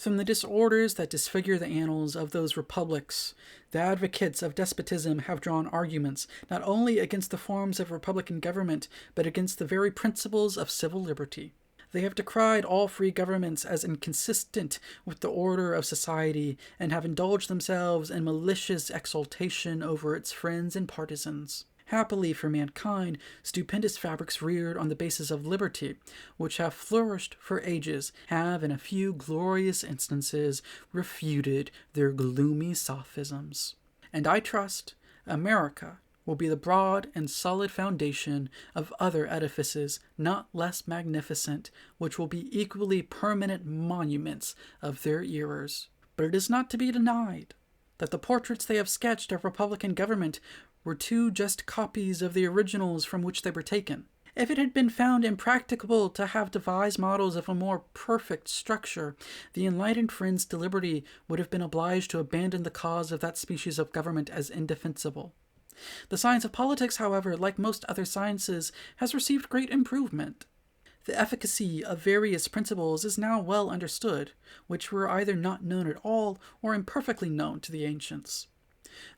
From the disorders that disfigure the annals of those republics, the advocates of despotism have drawn arguments not only against the forms of republican government, but against the very principles of civil liberty. They have decried all free governments as inconsistent with the order of society, and have indulged themselves in malicious exultation over its friends and partisans. Happily for mankind, stupendous fabrics reared on the basis of liberty, which have flourished for ages, have in a few glorious instances refuted their gloomy sophisms. And I trust America will be the broad and solid foundation of other edifices not less magnificent, which will be equally permanent monuments of their errors. But it is not to be denied that the portraits they have sketched of republican government were two just copies of the originals from which they were taken. If it had been found impracticable to have devised models of a more perfect structure, the enlightened friends to liberty would have been obliged to abandon the cause of that species of government as indefensible. The science of politics, however, like most other sciences, has received great improvement. The efficacy of various principles is now well understood, which were either not known at all or imperfectly known to the ancients.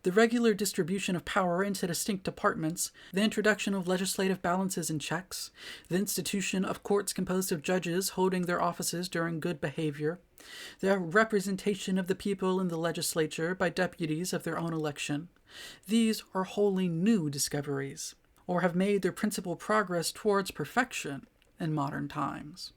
The regular distribution of power into distinct departments, the introduction of legislative balances and checks, the institution of courts composed of judges holding their offices during good behavior, the representation of the people in the legislature by deputies of their own election, these are wholly new discoveries, or have made their principal progress towards perfection in modern times.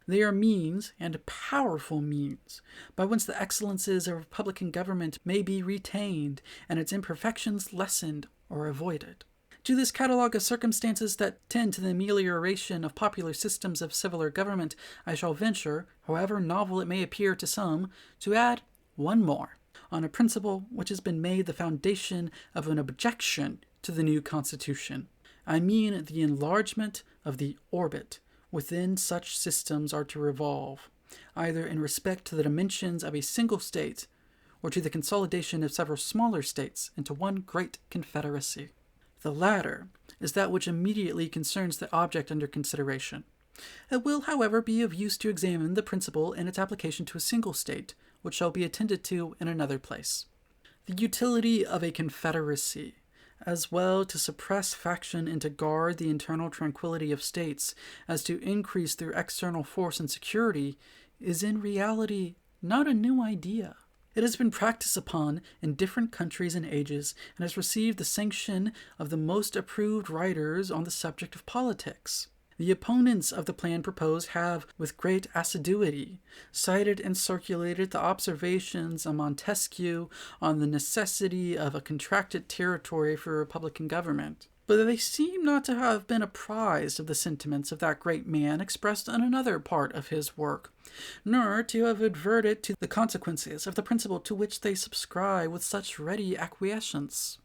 They are means, and powerful means, by whence the excellences of republican government may be retained and its imperfections lessened or avoided. To this catalogue of circumstances that tend to the amelioration of popular systems of civil government, I shall venture, however novel it may appear to some, to add one more, on a principle which has been made the foundation of an objection to the new Constitution. I mean the enlargement of the orbit within such systems are to revolve, either in respect to the dimensions of a single state, or to the consolidation of several smaller states into one great confederacy. The latter is that which immediately concerns the object under consideration. It will, however, be of use to examine the principle in its application to a single state, which shall be attended to in another place. The utility of a confederacy, as well to suppress faction and to guard the internal tranquillity of states as to increase their external force and security, is in reality not a new idea. It has been practiced upon in different countries and ages, and has received the sanction of the most approved writers on the subject of politics. The opponents of the plan proposed have, with great assiduity, cited and circulated the observations of Montesquieu on the necessity of a contracted territory for republican government. But they seem not to have been apprised of the sentiments of that great man expressed in another part of his work, nor to have adverted to the consequences of the principle to which they subscribe with such ready acquiescence.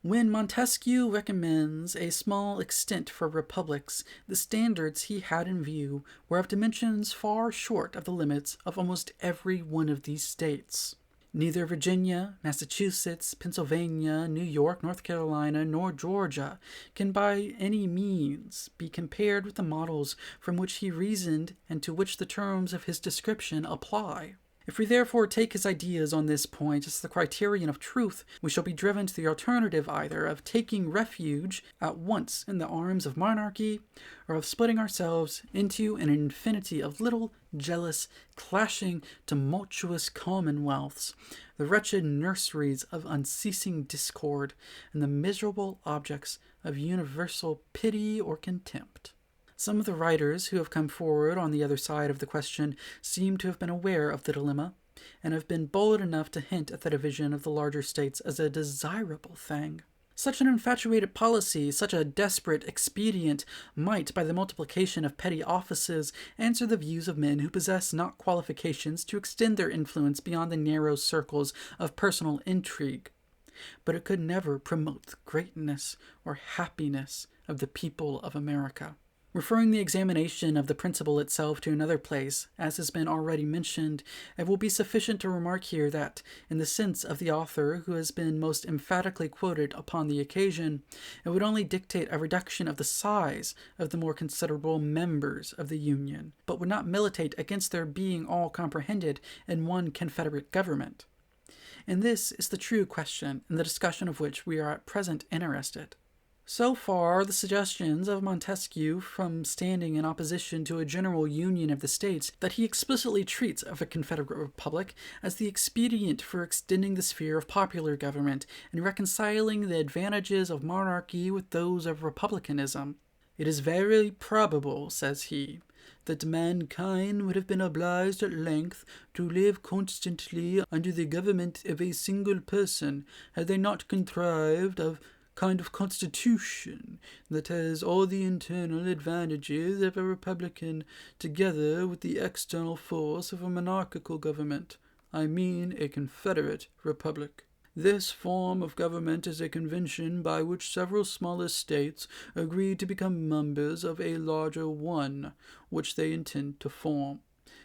When Montesquieu recommends a small extent for republics, the standards he had in view were of dimensions far short of the limits of almost every one of these states. Neither Virginia, Massachusetts, Pennsylvania, New York, North Carolina, nor Georgia can by any means be compared with the models from which he reasoned and to which the terms of his description apply. If we therefore take his ideas on this point as the criterion of truth, we shall be driven to the alternative either of taking refuge at once in the arms of monarchy, or of splitting ourselves into an infinity of little, jealous, clashing, tumultuous commonwealths, the wretched nurseries of unceasing discord, and the miserable objects of universal pity or contempt. Some of the writers who have come forward on the other side of the question seem to have been aware of the dilemma, and have been bold enough to hint at the division of the larger states as a desirable thing. Such an infatuated policy, such a desperate expedient, might, by the multiplication of petty offices, answer the views of men who possess not qualifications to extend their influence beyond the narrow circles of personal intrigue. but it could never promote the greatness or happiness of the people of America. Referring the examination of the principle itself to another place, as has been already mentioned, it will be sufficient to remark here that, in the sense of the author who has been most emphatically quoted upon the occasion, it would only dictate a reduction of the size of the more considerable members of the Union, but would not militate against their being all comprehended in one Confederate government. And this is the true question, in the discussion of which we are at present interested. So far, the suggestions of Montesquieu from standing in opposition to a general union of the states that he explicitly treats of a Confederate Republic as the expedient for extending the sphere of popular government and reconciling the advantages of monarchy with those of republicanism. It is very probable, says he, that mankind would have been obliged at length to live constantly under the government of a single person had they not contrived a kind of constitution that has all the internal advantages of a republican together with the external force of a monarchical government. I mean a confederate republic. This form of government is a convention by which several smaller states agree to become members of a larger one, which they intend to form.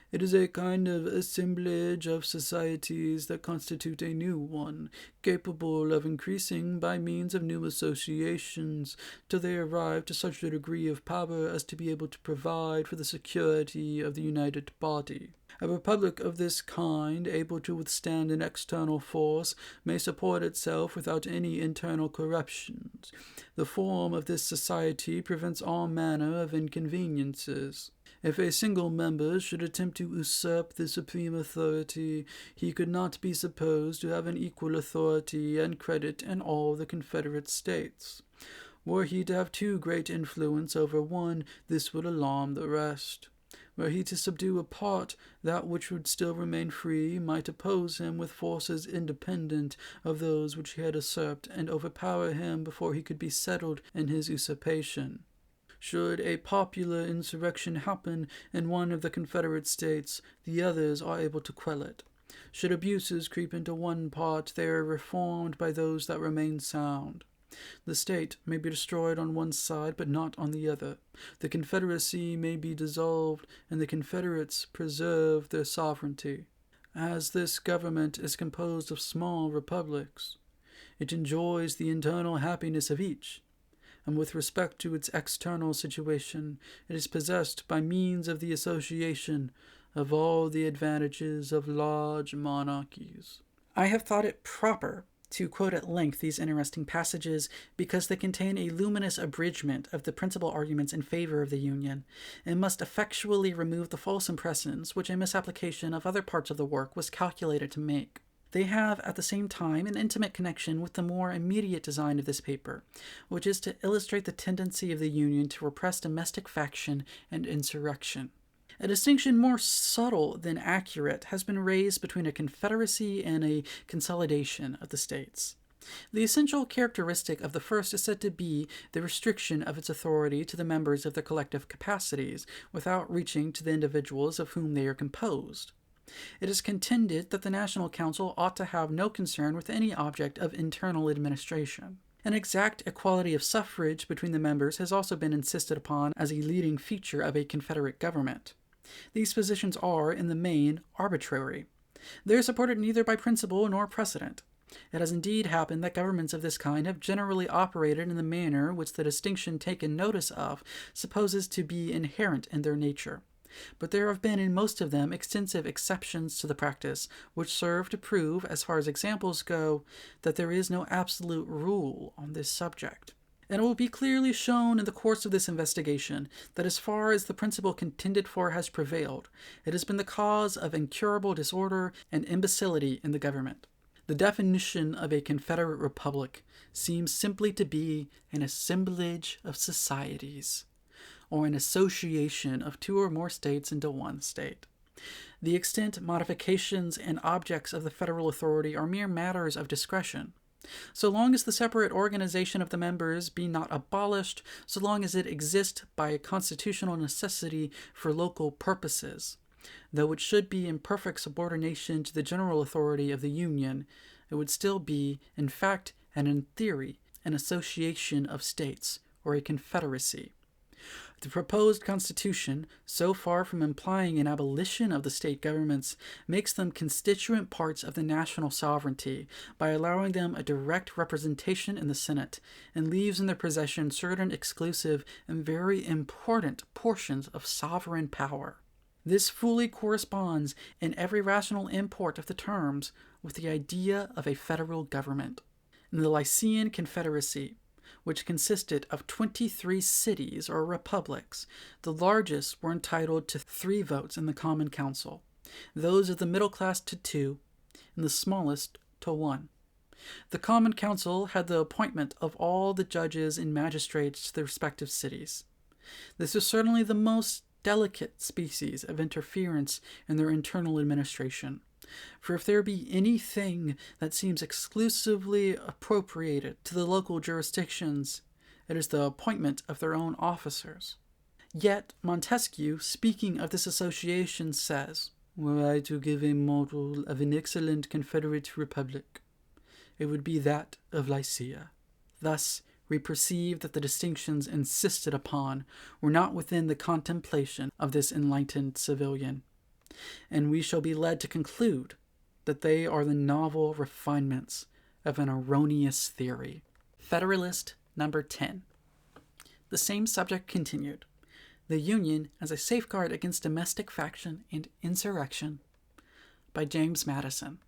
It is a kind of assemblage of societies that constitute a new one, capable of increasing by means of new associations, till they arrive to such a degree of power as to be able to provide for the security of the united body. A republic of this kind, able to withstand an external force, may support itself without any internal corruptions. The form of this society prevents all manner of inconveniences. If a single member should attempt to usurp the supreme authority, he could not be supposed to have an equal authority and credit in all the Confederate States. Were he to have too great influence over one, this would alarm the rest. Were he to subdue a part, that which would still remain free might oppose him with forces independent of those which he had usurped, and overpower him before he could be settled in his usurpation. Should a popular insurrection happen in one of the Confederate States, the others are able to quell it. Should abuses creep into one part, they are reformed by those that remain sound. The state may be destroyed on one side, but not on the other. The Confederacy may be dissolved, and the Confederates preserve their sovereignty. As this government is composed of small republics, it enjoys the internal happiness of each, and with respect to its external situation, it is possessed by means of the association of all the advantages of large monarchies. I have thought it proper to quote at length these interesting passages because they contain a luminous abridgment of the principal arguments in favor of the Union, and must effectually remove the false impressions which a misapplication of other parts of the work was calculated to make. They have, at the same time, an intimate connection with the more immediate design of this paper, which is to illustrate the tendency of the Union to repress domestic faction and insurrection. A distinction more subtle than accurate has been raised between a confederacy and a consolidation of the states. The essential characteristic of the first is said to be the restriction of its authority to the members of their collective capacities, without reaching to the individuals of whom they are composed. It is contended that the National Council ought to have no concern with any object of internal administration. An exact equality of suffrage between the members has also been insisted upon as a leading feature of a Confederate government. These positions are, in the main, arbitrary. They are supported neither by principle nor precedent. It has indeed happened that governments of this kind have generally operated in the manner which the distinction taken notice of supposes to be inherent in their nature. But there have been in most of them extensive exceptions to the practice, which serve to prove, as far as examples go, that there is no absolute rule on this subject. And it will be clearly shown in the course of this investigation that as far as the principle contended for has prevailed, it has been the cause of incurable disorder and imbecility in the government. The definition of a Confederate Republic seems simply to be an assemblage of societies, or an association of two or more states into one state. The extent, modifications, and objects of the federal authority are mere matters of discretion. So long as the separate organization of the members be not abolished, so long as it exist by a constitutional necessity for local purposes, though it should be in perfect subordination to the general authority of the Union, it would still be, in fact and in theory, an association of states, or a confederacy. The proposed constitution, so far from implying an abolition of the state governments, makes them constituent parts of the national sovereignty by allowing them a direct representation in the Senate, and leaves in their possession certain exclusive and very important portions of sovereign power. This fully corresponds, in every rational import of the terms, with the idea of a federal government. In the Lycian Confederacy, which consisted of 23 cities or republics, the largest were entitled to 3 votes in the Common Council, those of the middle class to 2, and the smallest to 1. The Common Council had the appointment of all the judges and magistrates to the respective cities. This was certainly the most delicate species of interference in their internal administration. For if there be anything that seems exclusively appropriated to the local jurisdictions, it is the appointment of their own officers. Yet Montesquieu, speaking of this association, says, "Were I to give a model of an excellent confederate republic, it would be that of Lycia." Thus, we perceive that the distinctions insisted upon were not within the contemplation of this enlightened civilian, and we shall be led to conclude that they are the novel refinements of an erroneous theory. Federalist number 10. The same subject continued. The Union as a safeguard against domestic faction and insurrection, by James Madison.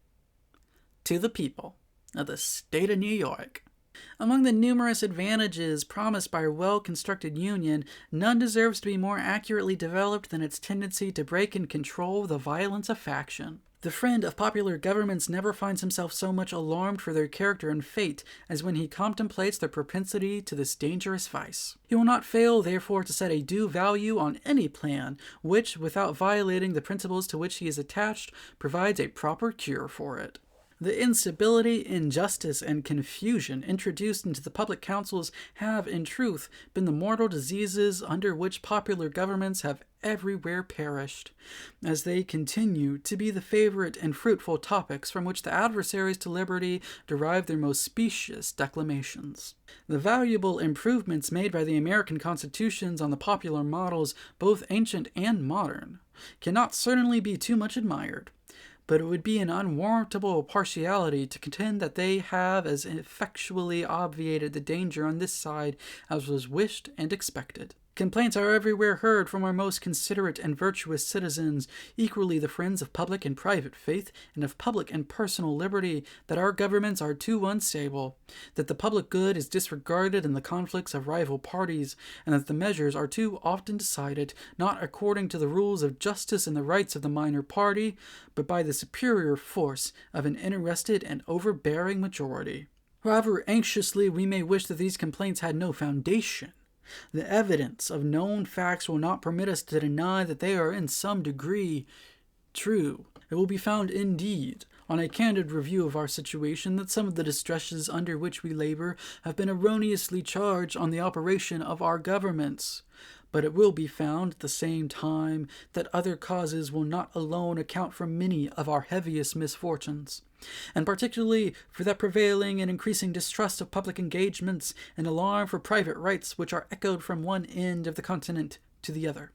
To the people of the state of New York. Among the numerous advantages promised by a well-constructed union, none deserves to be more accurately developed than its tendency to break and control the violence of faction. The friend of popular governments never finds himself so much alarmed for their character and fate as when he contemplates their propensity to this dangerous vice. He will not fail, therefore, to set a due value on any plan which, without violating the principles to which he is attached, provides a proper cure for it. The instability, injustice, and confusion introduced into the public councils have, in truth, been the mortal diseases under which popular governments have everywhere perished, as they continue to be the favorite and fruitful topics from which the adversaries to liberty derive their most specious declamations. The valuable improvements made by the American constitutions on the popular models, both ancient and modern, cannot certainly be too much admired, but it would be an unwarrantable partiality to contend that they have as effectually obviated the danger on this side as was wished and expected. Complaints are everywhere heard from our most considerate and virtuous citizens, equally the friends of public and private faith, and of public and personal liberty, that our governments are too unstable, that the public good is disregarded in the conflicts of rival parties, and that the measures are too often decided, not according to the rules of justice and the rights of the minor party, but by the superior force of an interested and overbearing majority. However anxiously we may wish that these complaints had no foundation, the evidence of known facts will not permit us to deny that they are in some degree true. It will be found, indeed, on a candid review of our situation, that some of the distresses under which we labor have been erroneously charged on the operation of our governments. But it will be found, at the same time, that other causes will not alone account for many of our heaviest misfortunes, and particularly for that prevailing and increasing distrust of public engagements and alarm for private rights which are echoed from one end of the continent to the other.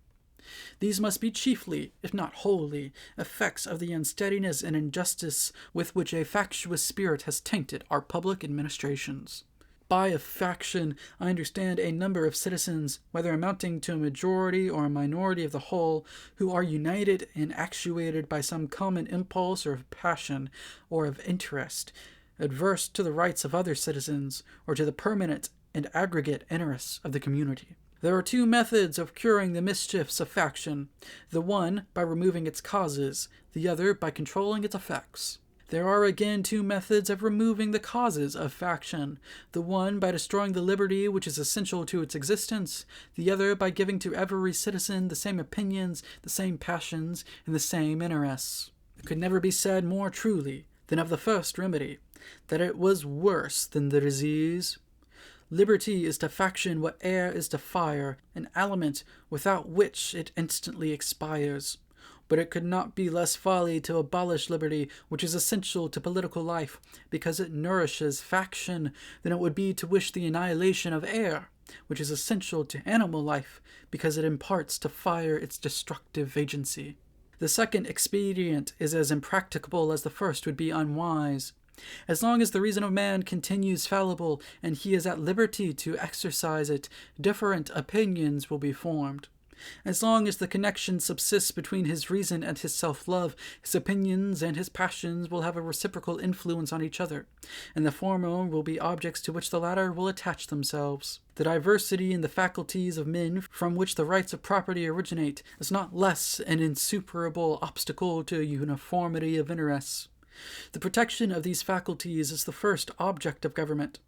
These must be chiefly, if not wholly, effects of the unsteadiness and injustice with which a factious spirit has tainted our public administrations. By a faction, I understand a number of citizens, whether amounting to a majority or a minority of the whole, who are united and actuated by some common impulse or of passion or of interest, adverse to the rights of other citizens or to the permanent and aggregate interests of the community. There are 2 methods of curing the mischiefs of faction, the one by removing its causes, the other by controlling its effects. There are again 2 methods of removing the causes of faction, the one by destroying the liberty which is essential to its existence, the other by giving to every citizen the same opinions, the same passions, and the same interests. It could never be said more truly than of the first remedy, that it was worse than the disease. Liberty is to faction what air is to fire, an aliment without which it instantly expires. But it could not be less folly to abolish liberty, which is essential to political life, because it nourishes faction, than it would be to wish the annihilation of air, which is essential to animal life, because it imparts to fire its destructive agency. The second expedient is as impracticable as the first would be unwise. As long as the reason of man continues fallible, and he is at liberty to exercise it, different opinions will be formed. As long as the connection subsists between his reason and his self-love, his opinions and his passions will have a reciprocal influence on each other, and the former will be objects to which the latter will attach themselves. The diversity in the faculties of men from which the rights of property originate is not less an insuperable obstacle to a uniformity of interests. The protection of these faculties is the first object of government.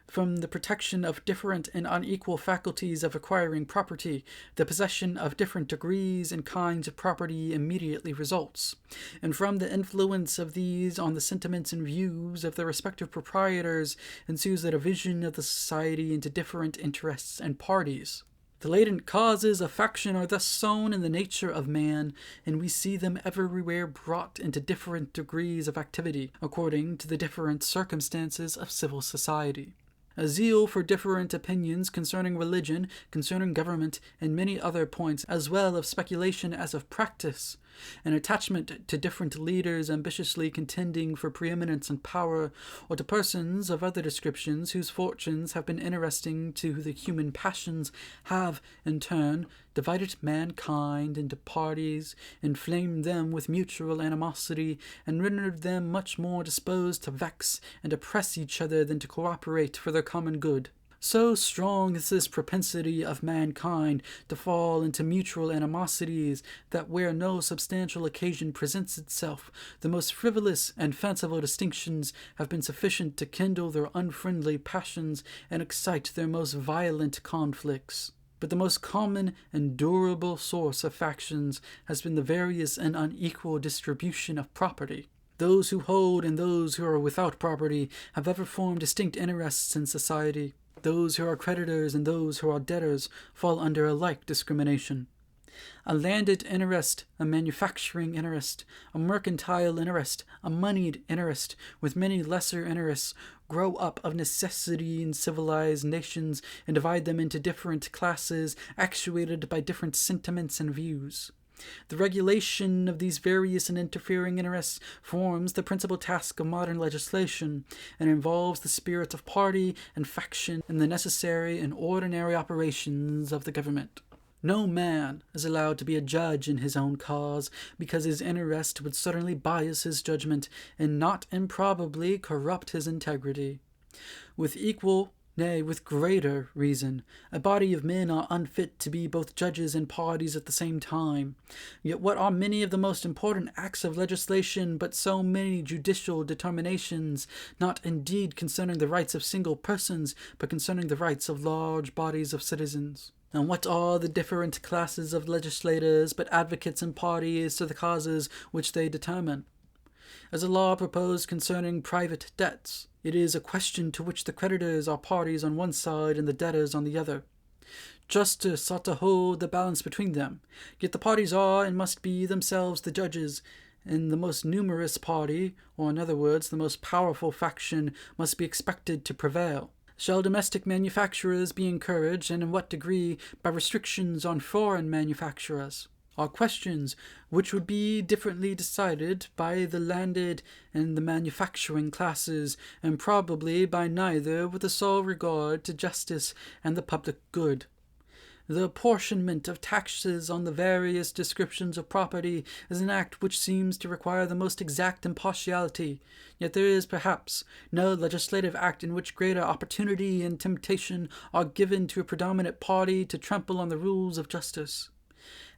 From the protection of different and unequal faculties of acquiring property, the possession of different degrees and kinds of property immediately results, and from the influence of these on the sentiments and views of the respective proprietors ensues the division of the society into different interests and parties. The latent causes of faction are thus sown in the nature of man, and we see them everywhere brought into different degrees of activity, according to the different circumstances of civil society. A zeal for different opinions concerning religion, concerning government, and many other points, as well of speculation as of practice, an attachment to different leaders ambitiously contending for preeminence and power, or to persons of other descriptions whose fortunes have been interesting to the human passions, have, in turn, divided mankind into parties, inflamed them with mutual animosity, and rendered them much more disposed to vex and oppress each other than to cooperate for their common good. So strong is this propensity of mankind to fall into mutual animosities that where no substantial occasion presents itself, the most frivolous and fanciful distinctions have been sufficient to kindle their unfriendly passions and excite their most violent conflicts. But the most common and durable source of factions has been the various and unequal distribution of property. Those who hold and those who are without property have ever formed distinct interests in society. Those who are creditors and those who are debtors fall under a like discrimination. A landed interest, a manufacturing interest, a mercantile interest, a moneyed interest, with many lesser interests, grow up of necessity in civilized nations and divide them into different classes, actuated by different sentiments and views. The regulation of these various and interfering interests forms the principal task of modern legislation, and involves the spirit of party and faction in the necessary and ordinary operations of the government. No man is allowed to be a judge in his own cause, because his interest would certainly bias his judgment, and not improbably corrupt his integrity. With equal, nay, with greater reason, a body of men are unfit to be both judges and parties at the same time. Yet what are many of the most important acts of legislation but so many judicial determinations, not indeed concerning the rights of single persons, but concerning the rights of large bodies of citizens? And what are the different classes of legislators but advocates and parties to the causes which they determine? As a law proposed concerning private debts, it is a question to which the creditors are parties on one side and the debtors on the other. Justice ought to hold the balance between them, yet the parties are and must be themselves the judges, and the most numerous party, or in other words, the most powerful faction, must be expected to prevail. Shall domestic manufacturers be encouraged, and in what degree, by restrictions on foreign manufacturers? Are questions which would be differently decided by the landed and the manufacturing classes, and probably by neither, with a sole regard to justice and the public good. The apportionment of taxes on the various descriptions of property is an act which seems to require the most exact impartiality, yet there is, perhaps, no legislative act in which greater opportunity and temptation are given to a predominant party to trample on the rules of justice.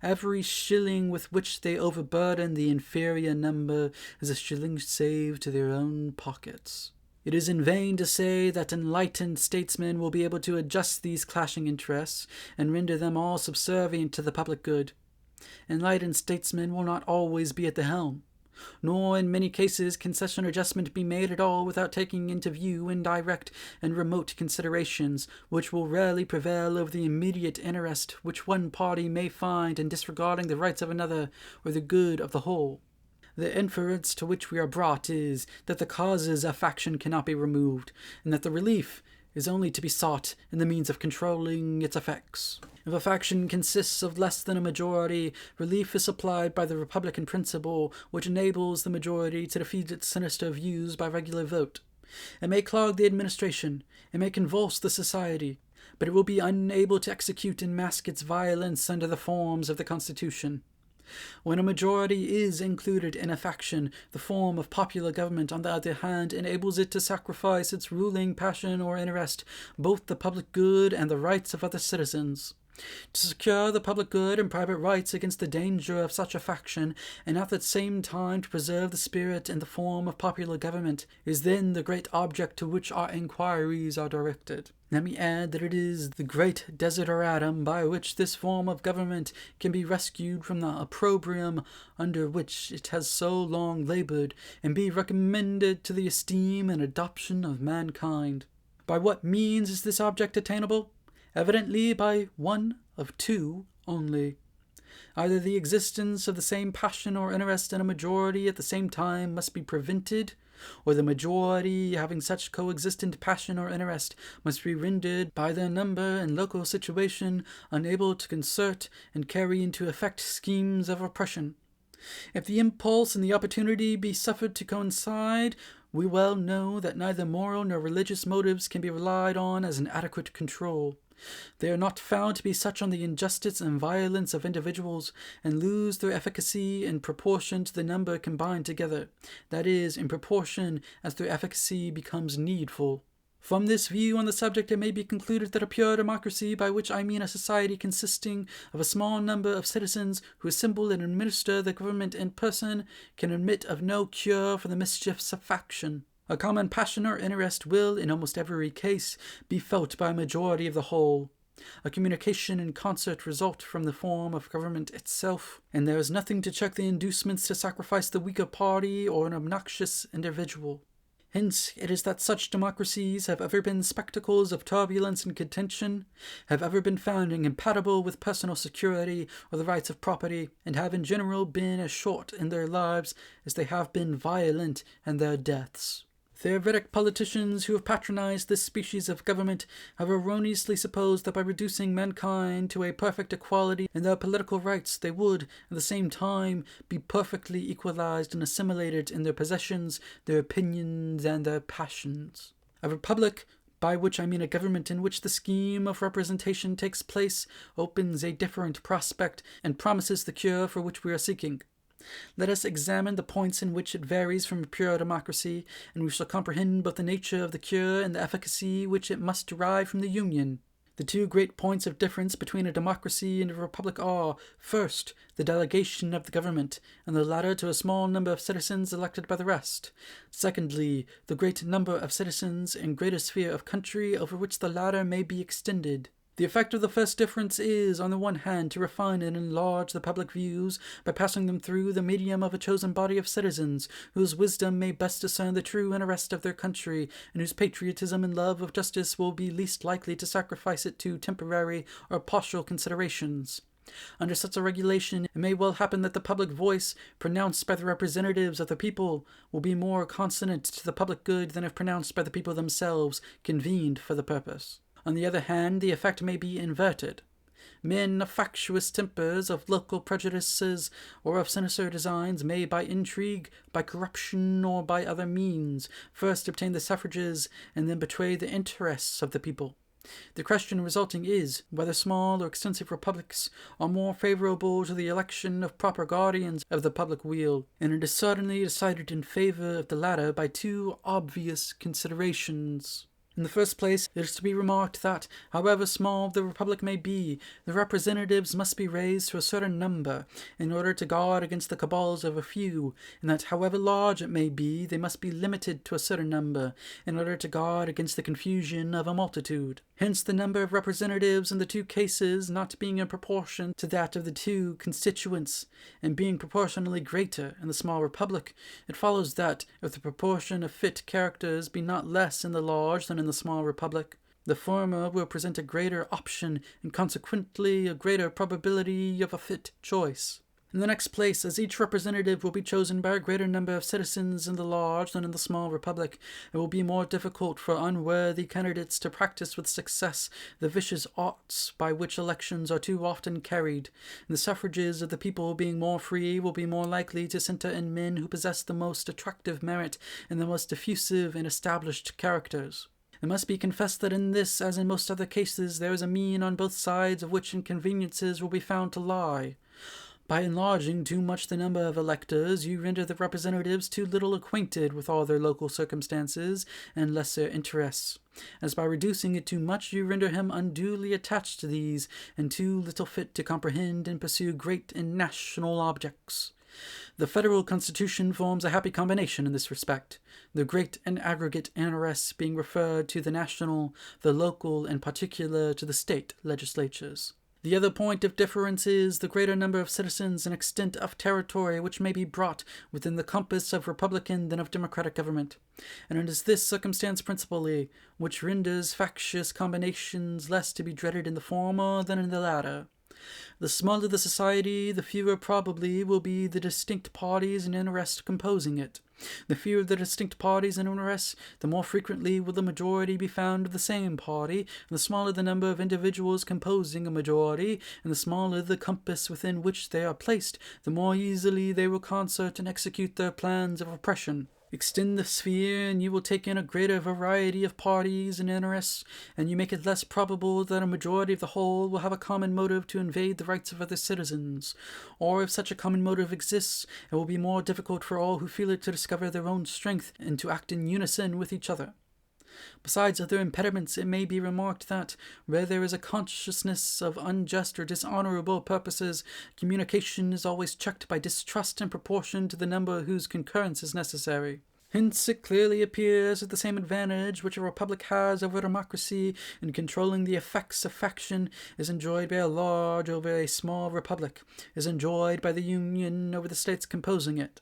Every shilling with which they overburden the inferior number is a shilling saved to their own pockets. It is in vain to say that enlightened statesmen will be able to adjust these clashing interests and render them all subservient to the public good. Enlightened statesmen will not always be at the helm. Nor in many cases can such an adjustment be made at all without taking into view indirect and remote considerations, which will rarely prevail over the immediate interest which one party may find in disregarding the rights of another or the good of the whole. The inference to which we are brought is that the causes of faction cannot be removed, and that the relief is only to be sought in the means of controlling its effects. If a faction consists of less than a majority, relief is supplied by the republican principle, which enables the majority to defeat its sinister views by regular vote. It may clog the administration, it may convulse the society, but it will be unable to execute and mask its violence under the forms of the Constitution. When a majority is included in a faction, the form of popular government, on the other hand, enables it to sacrifice its ruling passion or interest, both the public good and the rights of other citizens. To secure the public good and private rights against the danger of such a faction, and at the same time to preserve the spirit and the form of popular government, is then the great object to which our inquiries are directed. Let me add that it is the great desideratum by which this form of government can be rescued from the opprobrium under which it has so long labored, and be recommended to the esteem and adoption of mankind. By what means is this object attainable? Evidently by one of two only. Either the existence of the same passion or interest in a majority at the same time must be prevented, or the majority, having such coexistent passion or interest, must be rendered by their number and local situation unable to concert and carry into effect schemes of oppression. If the impulse and the opportunity be suffered to coincide, we well know that neither moral nor religious motives can be relied on as an adequate control. They are not found to be such on the injustice and violence of individuals, and lose their efficacy in proportion to the number combined together, that is, in proportion as their efficacy becomes needful. From this view on the subject it may be concluded that a pure democracy, by which I mean a society consisting of a small number of citizens who assemble and administer the government in person, can admit of no cure for the mischiefs of faction. A common passion or interest will, in almost every case, be felt by a majority of the whole. A communication and concert result from the form of government itself, and there is nothing to check the inducements to sacrifice the weaker party or an obnoxious individual. Hence it is that such democracies have ever been spectacles of turbulence and contention, have ever been found incompatible with personal security or the rights of property, and have in general been as short in their lives as they have been violent in their deaths. Theoretic politicians who have patronized this species of government have erroneously supposed that by reducing mankind to a perfect equality in their political rights they would, at the same time, be perfectly equalized and assimilated in their possessions, their opinions, and their passions. A republic, by which I mean a government in which the scheme of representation takes place, opens a different prospect, and promises the cure for which we are seeking. Let us examine the points in which it varies from a pure democracy, and we shall comprehend both the nature of the cure and the efficacy which it must derive from the union. The two great points of difference between a democracy and a republic are, first, the delegation of the government, and the latter to a small number of citizens elected by the rest. Secondly, the great number of citizens and greater sphere of country over which the latter may be extended. The effect of the first difference is, on the one hand, to refine and enlarge the public views by passing them through the medium of a chosen body of citizens, whose wisdom may best discern the true interest of their country, and whose patriotism and love of justice will be least likely to sacrifice it to temporary or partial considerations. Under such a regulation, it may well happen that the public voice, pronounced by the representatives of the people, will be more consonant to the public good than if pronounced by the people themselves, convened for the purpose. On the other hand, the effect may be inverted. Men of factious tempers, of local prejudices, or of sinister designs may, by intrigue, by corruption, or by other means, first obtain the suffrages, and then betray the interests of the people. The question resulting is, whether small or extensive republics are more favorable to the election of proper guardians of the public weal, and it is certainly decided in favor of the latter by two obvious considerations. In the first place, it is to be remarked that, however small the republic may be, the representatives must be raised to a certain number, in order to guard against the cabals of a few, and that, however large it may be, they must be limited to a certain number, in order to guard against the confusion of a multitude. Hence the number of representatives in the two cases not being in proportion to that of the two constituents, and being proportionally greater in the small republic, it follows that, if the proportion of fit characters be not less in the large than in the small republic, the former will present a greater option and consequently a greater probability of a fit choice. In the next place, as each representative will be chosen by a greater number of citizens in the large than in the small republic, it will be more difficult for unworthy candidates to practice with success the vicious arts by which elections are too often carried, and the suffrages of the people being more free will be more likely to centre in men who possess the most attractive merit and the most diffusive and established characters. It must be confessed that in this, as in most other cases, there is a mean on both sides of which inconveniences will be found to lie. By enlarging too much the number of electors, you render the representatives too little acquainted with all their local circumstances and lesser interests, as by reducing it too much you render him unduly attached to these, and too little fit to comprehend and pursue great and national objects. The federal constitution forms a happy combination in this respect, the great and aggregate interests being referred to the national, the local, and particular to the state legislatures. The other point of difference is the greater number of citizens and extent of territory which may be brought within the compass of republican than of democratic government, and it is this circumstance principally which renders factious combinations less to be dreaded in the former than in the latter. The smaller the society, the fewer probably will be the distinct parties and interests composing it. The fewer the distinct parties and interests, the more frequently will the majority be found of the same party, and the smaller the number of individuals composing a majority, and the smaller the compass within which they are placed, the more easily they will concert and execute their plans of oppression. Extend the sphere, and you will take in a greater variety of parties and interests, and you make it less probable that a majority of the whole will have a common motive to invade the rights of other citizens. Or if such a common motive exists, it will be more difficult for all who feel it to discover their own strength and to act in unison with each other. Besides other impediments, it may be remarked that, where there is a consciousness of unjust or dishonorable purposes, communication is always checked by distrust in proportion to the number whose concurrence is necessary. Hence it clearly appears that the same advantage which a republic has over democracy in controlling the effects of faction is enjoyed by a large over a small republic, is enjoyed by the Union over the states composing it.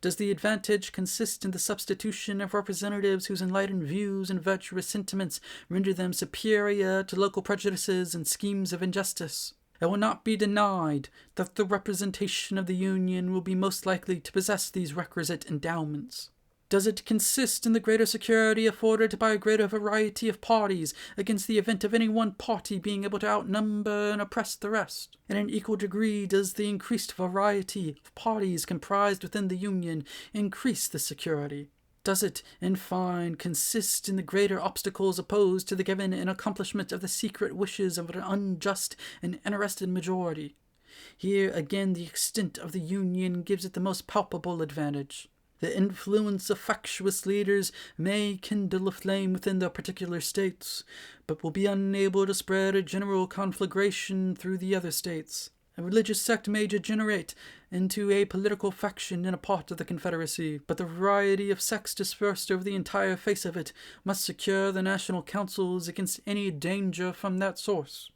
Does the advantage consist in the substitution of representatives whose enlightened views and virtuous sentiments render them superior to local prejudices and schemes of injustice? It will not be denied that the representation of the Union will be most likely to possess these requisite endowments. Does it consist in the greater security afforded by a greater variety of parties against the event of any one party being able to outnumber and oppress the rest? In an equal degree does the increased variety of parties comprised within the Union increase this security? Does it, in fine, consist in the greater obstacles opposed to the given and accomplishment of the secret wishes of an unjust and interested majority? Here again the extent of the Union gives it the most palpable advantage. The influence of factious leaders may kindle a flame within their particular states, but will be unable to spread a general conflagration through the other states. A religious sect may degenerate into a political faction in a part of the Confederacy, but the variety of sects dispersed over the entire face of it must secure the national councils against any danger from that source.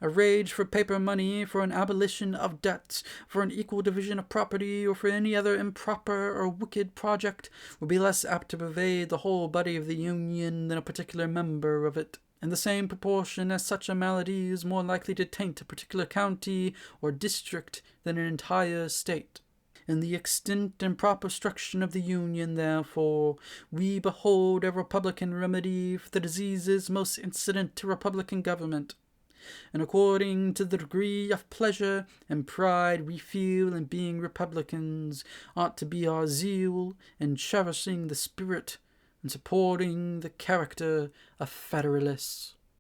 A rage for paper money, for an abolition of debts, for an equal division of property, or for any other improper or wicked project, will be less apt to pervade the whole body of the Union than a particular member of it, in the same proportion as such a malady is more likely to taint a particular county or district than an entire state. In the extent and proper structure of the Union, therefore, we behold a republican remedy for the diseases most incident to republican government. And according to the degree of pleasure and pride we feel in being republicans, ought to be our zeal in cherishing the spirit and supporting the character of Federalists.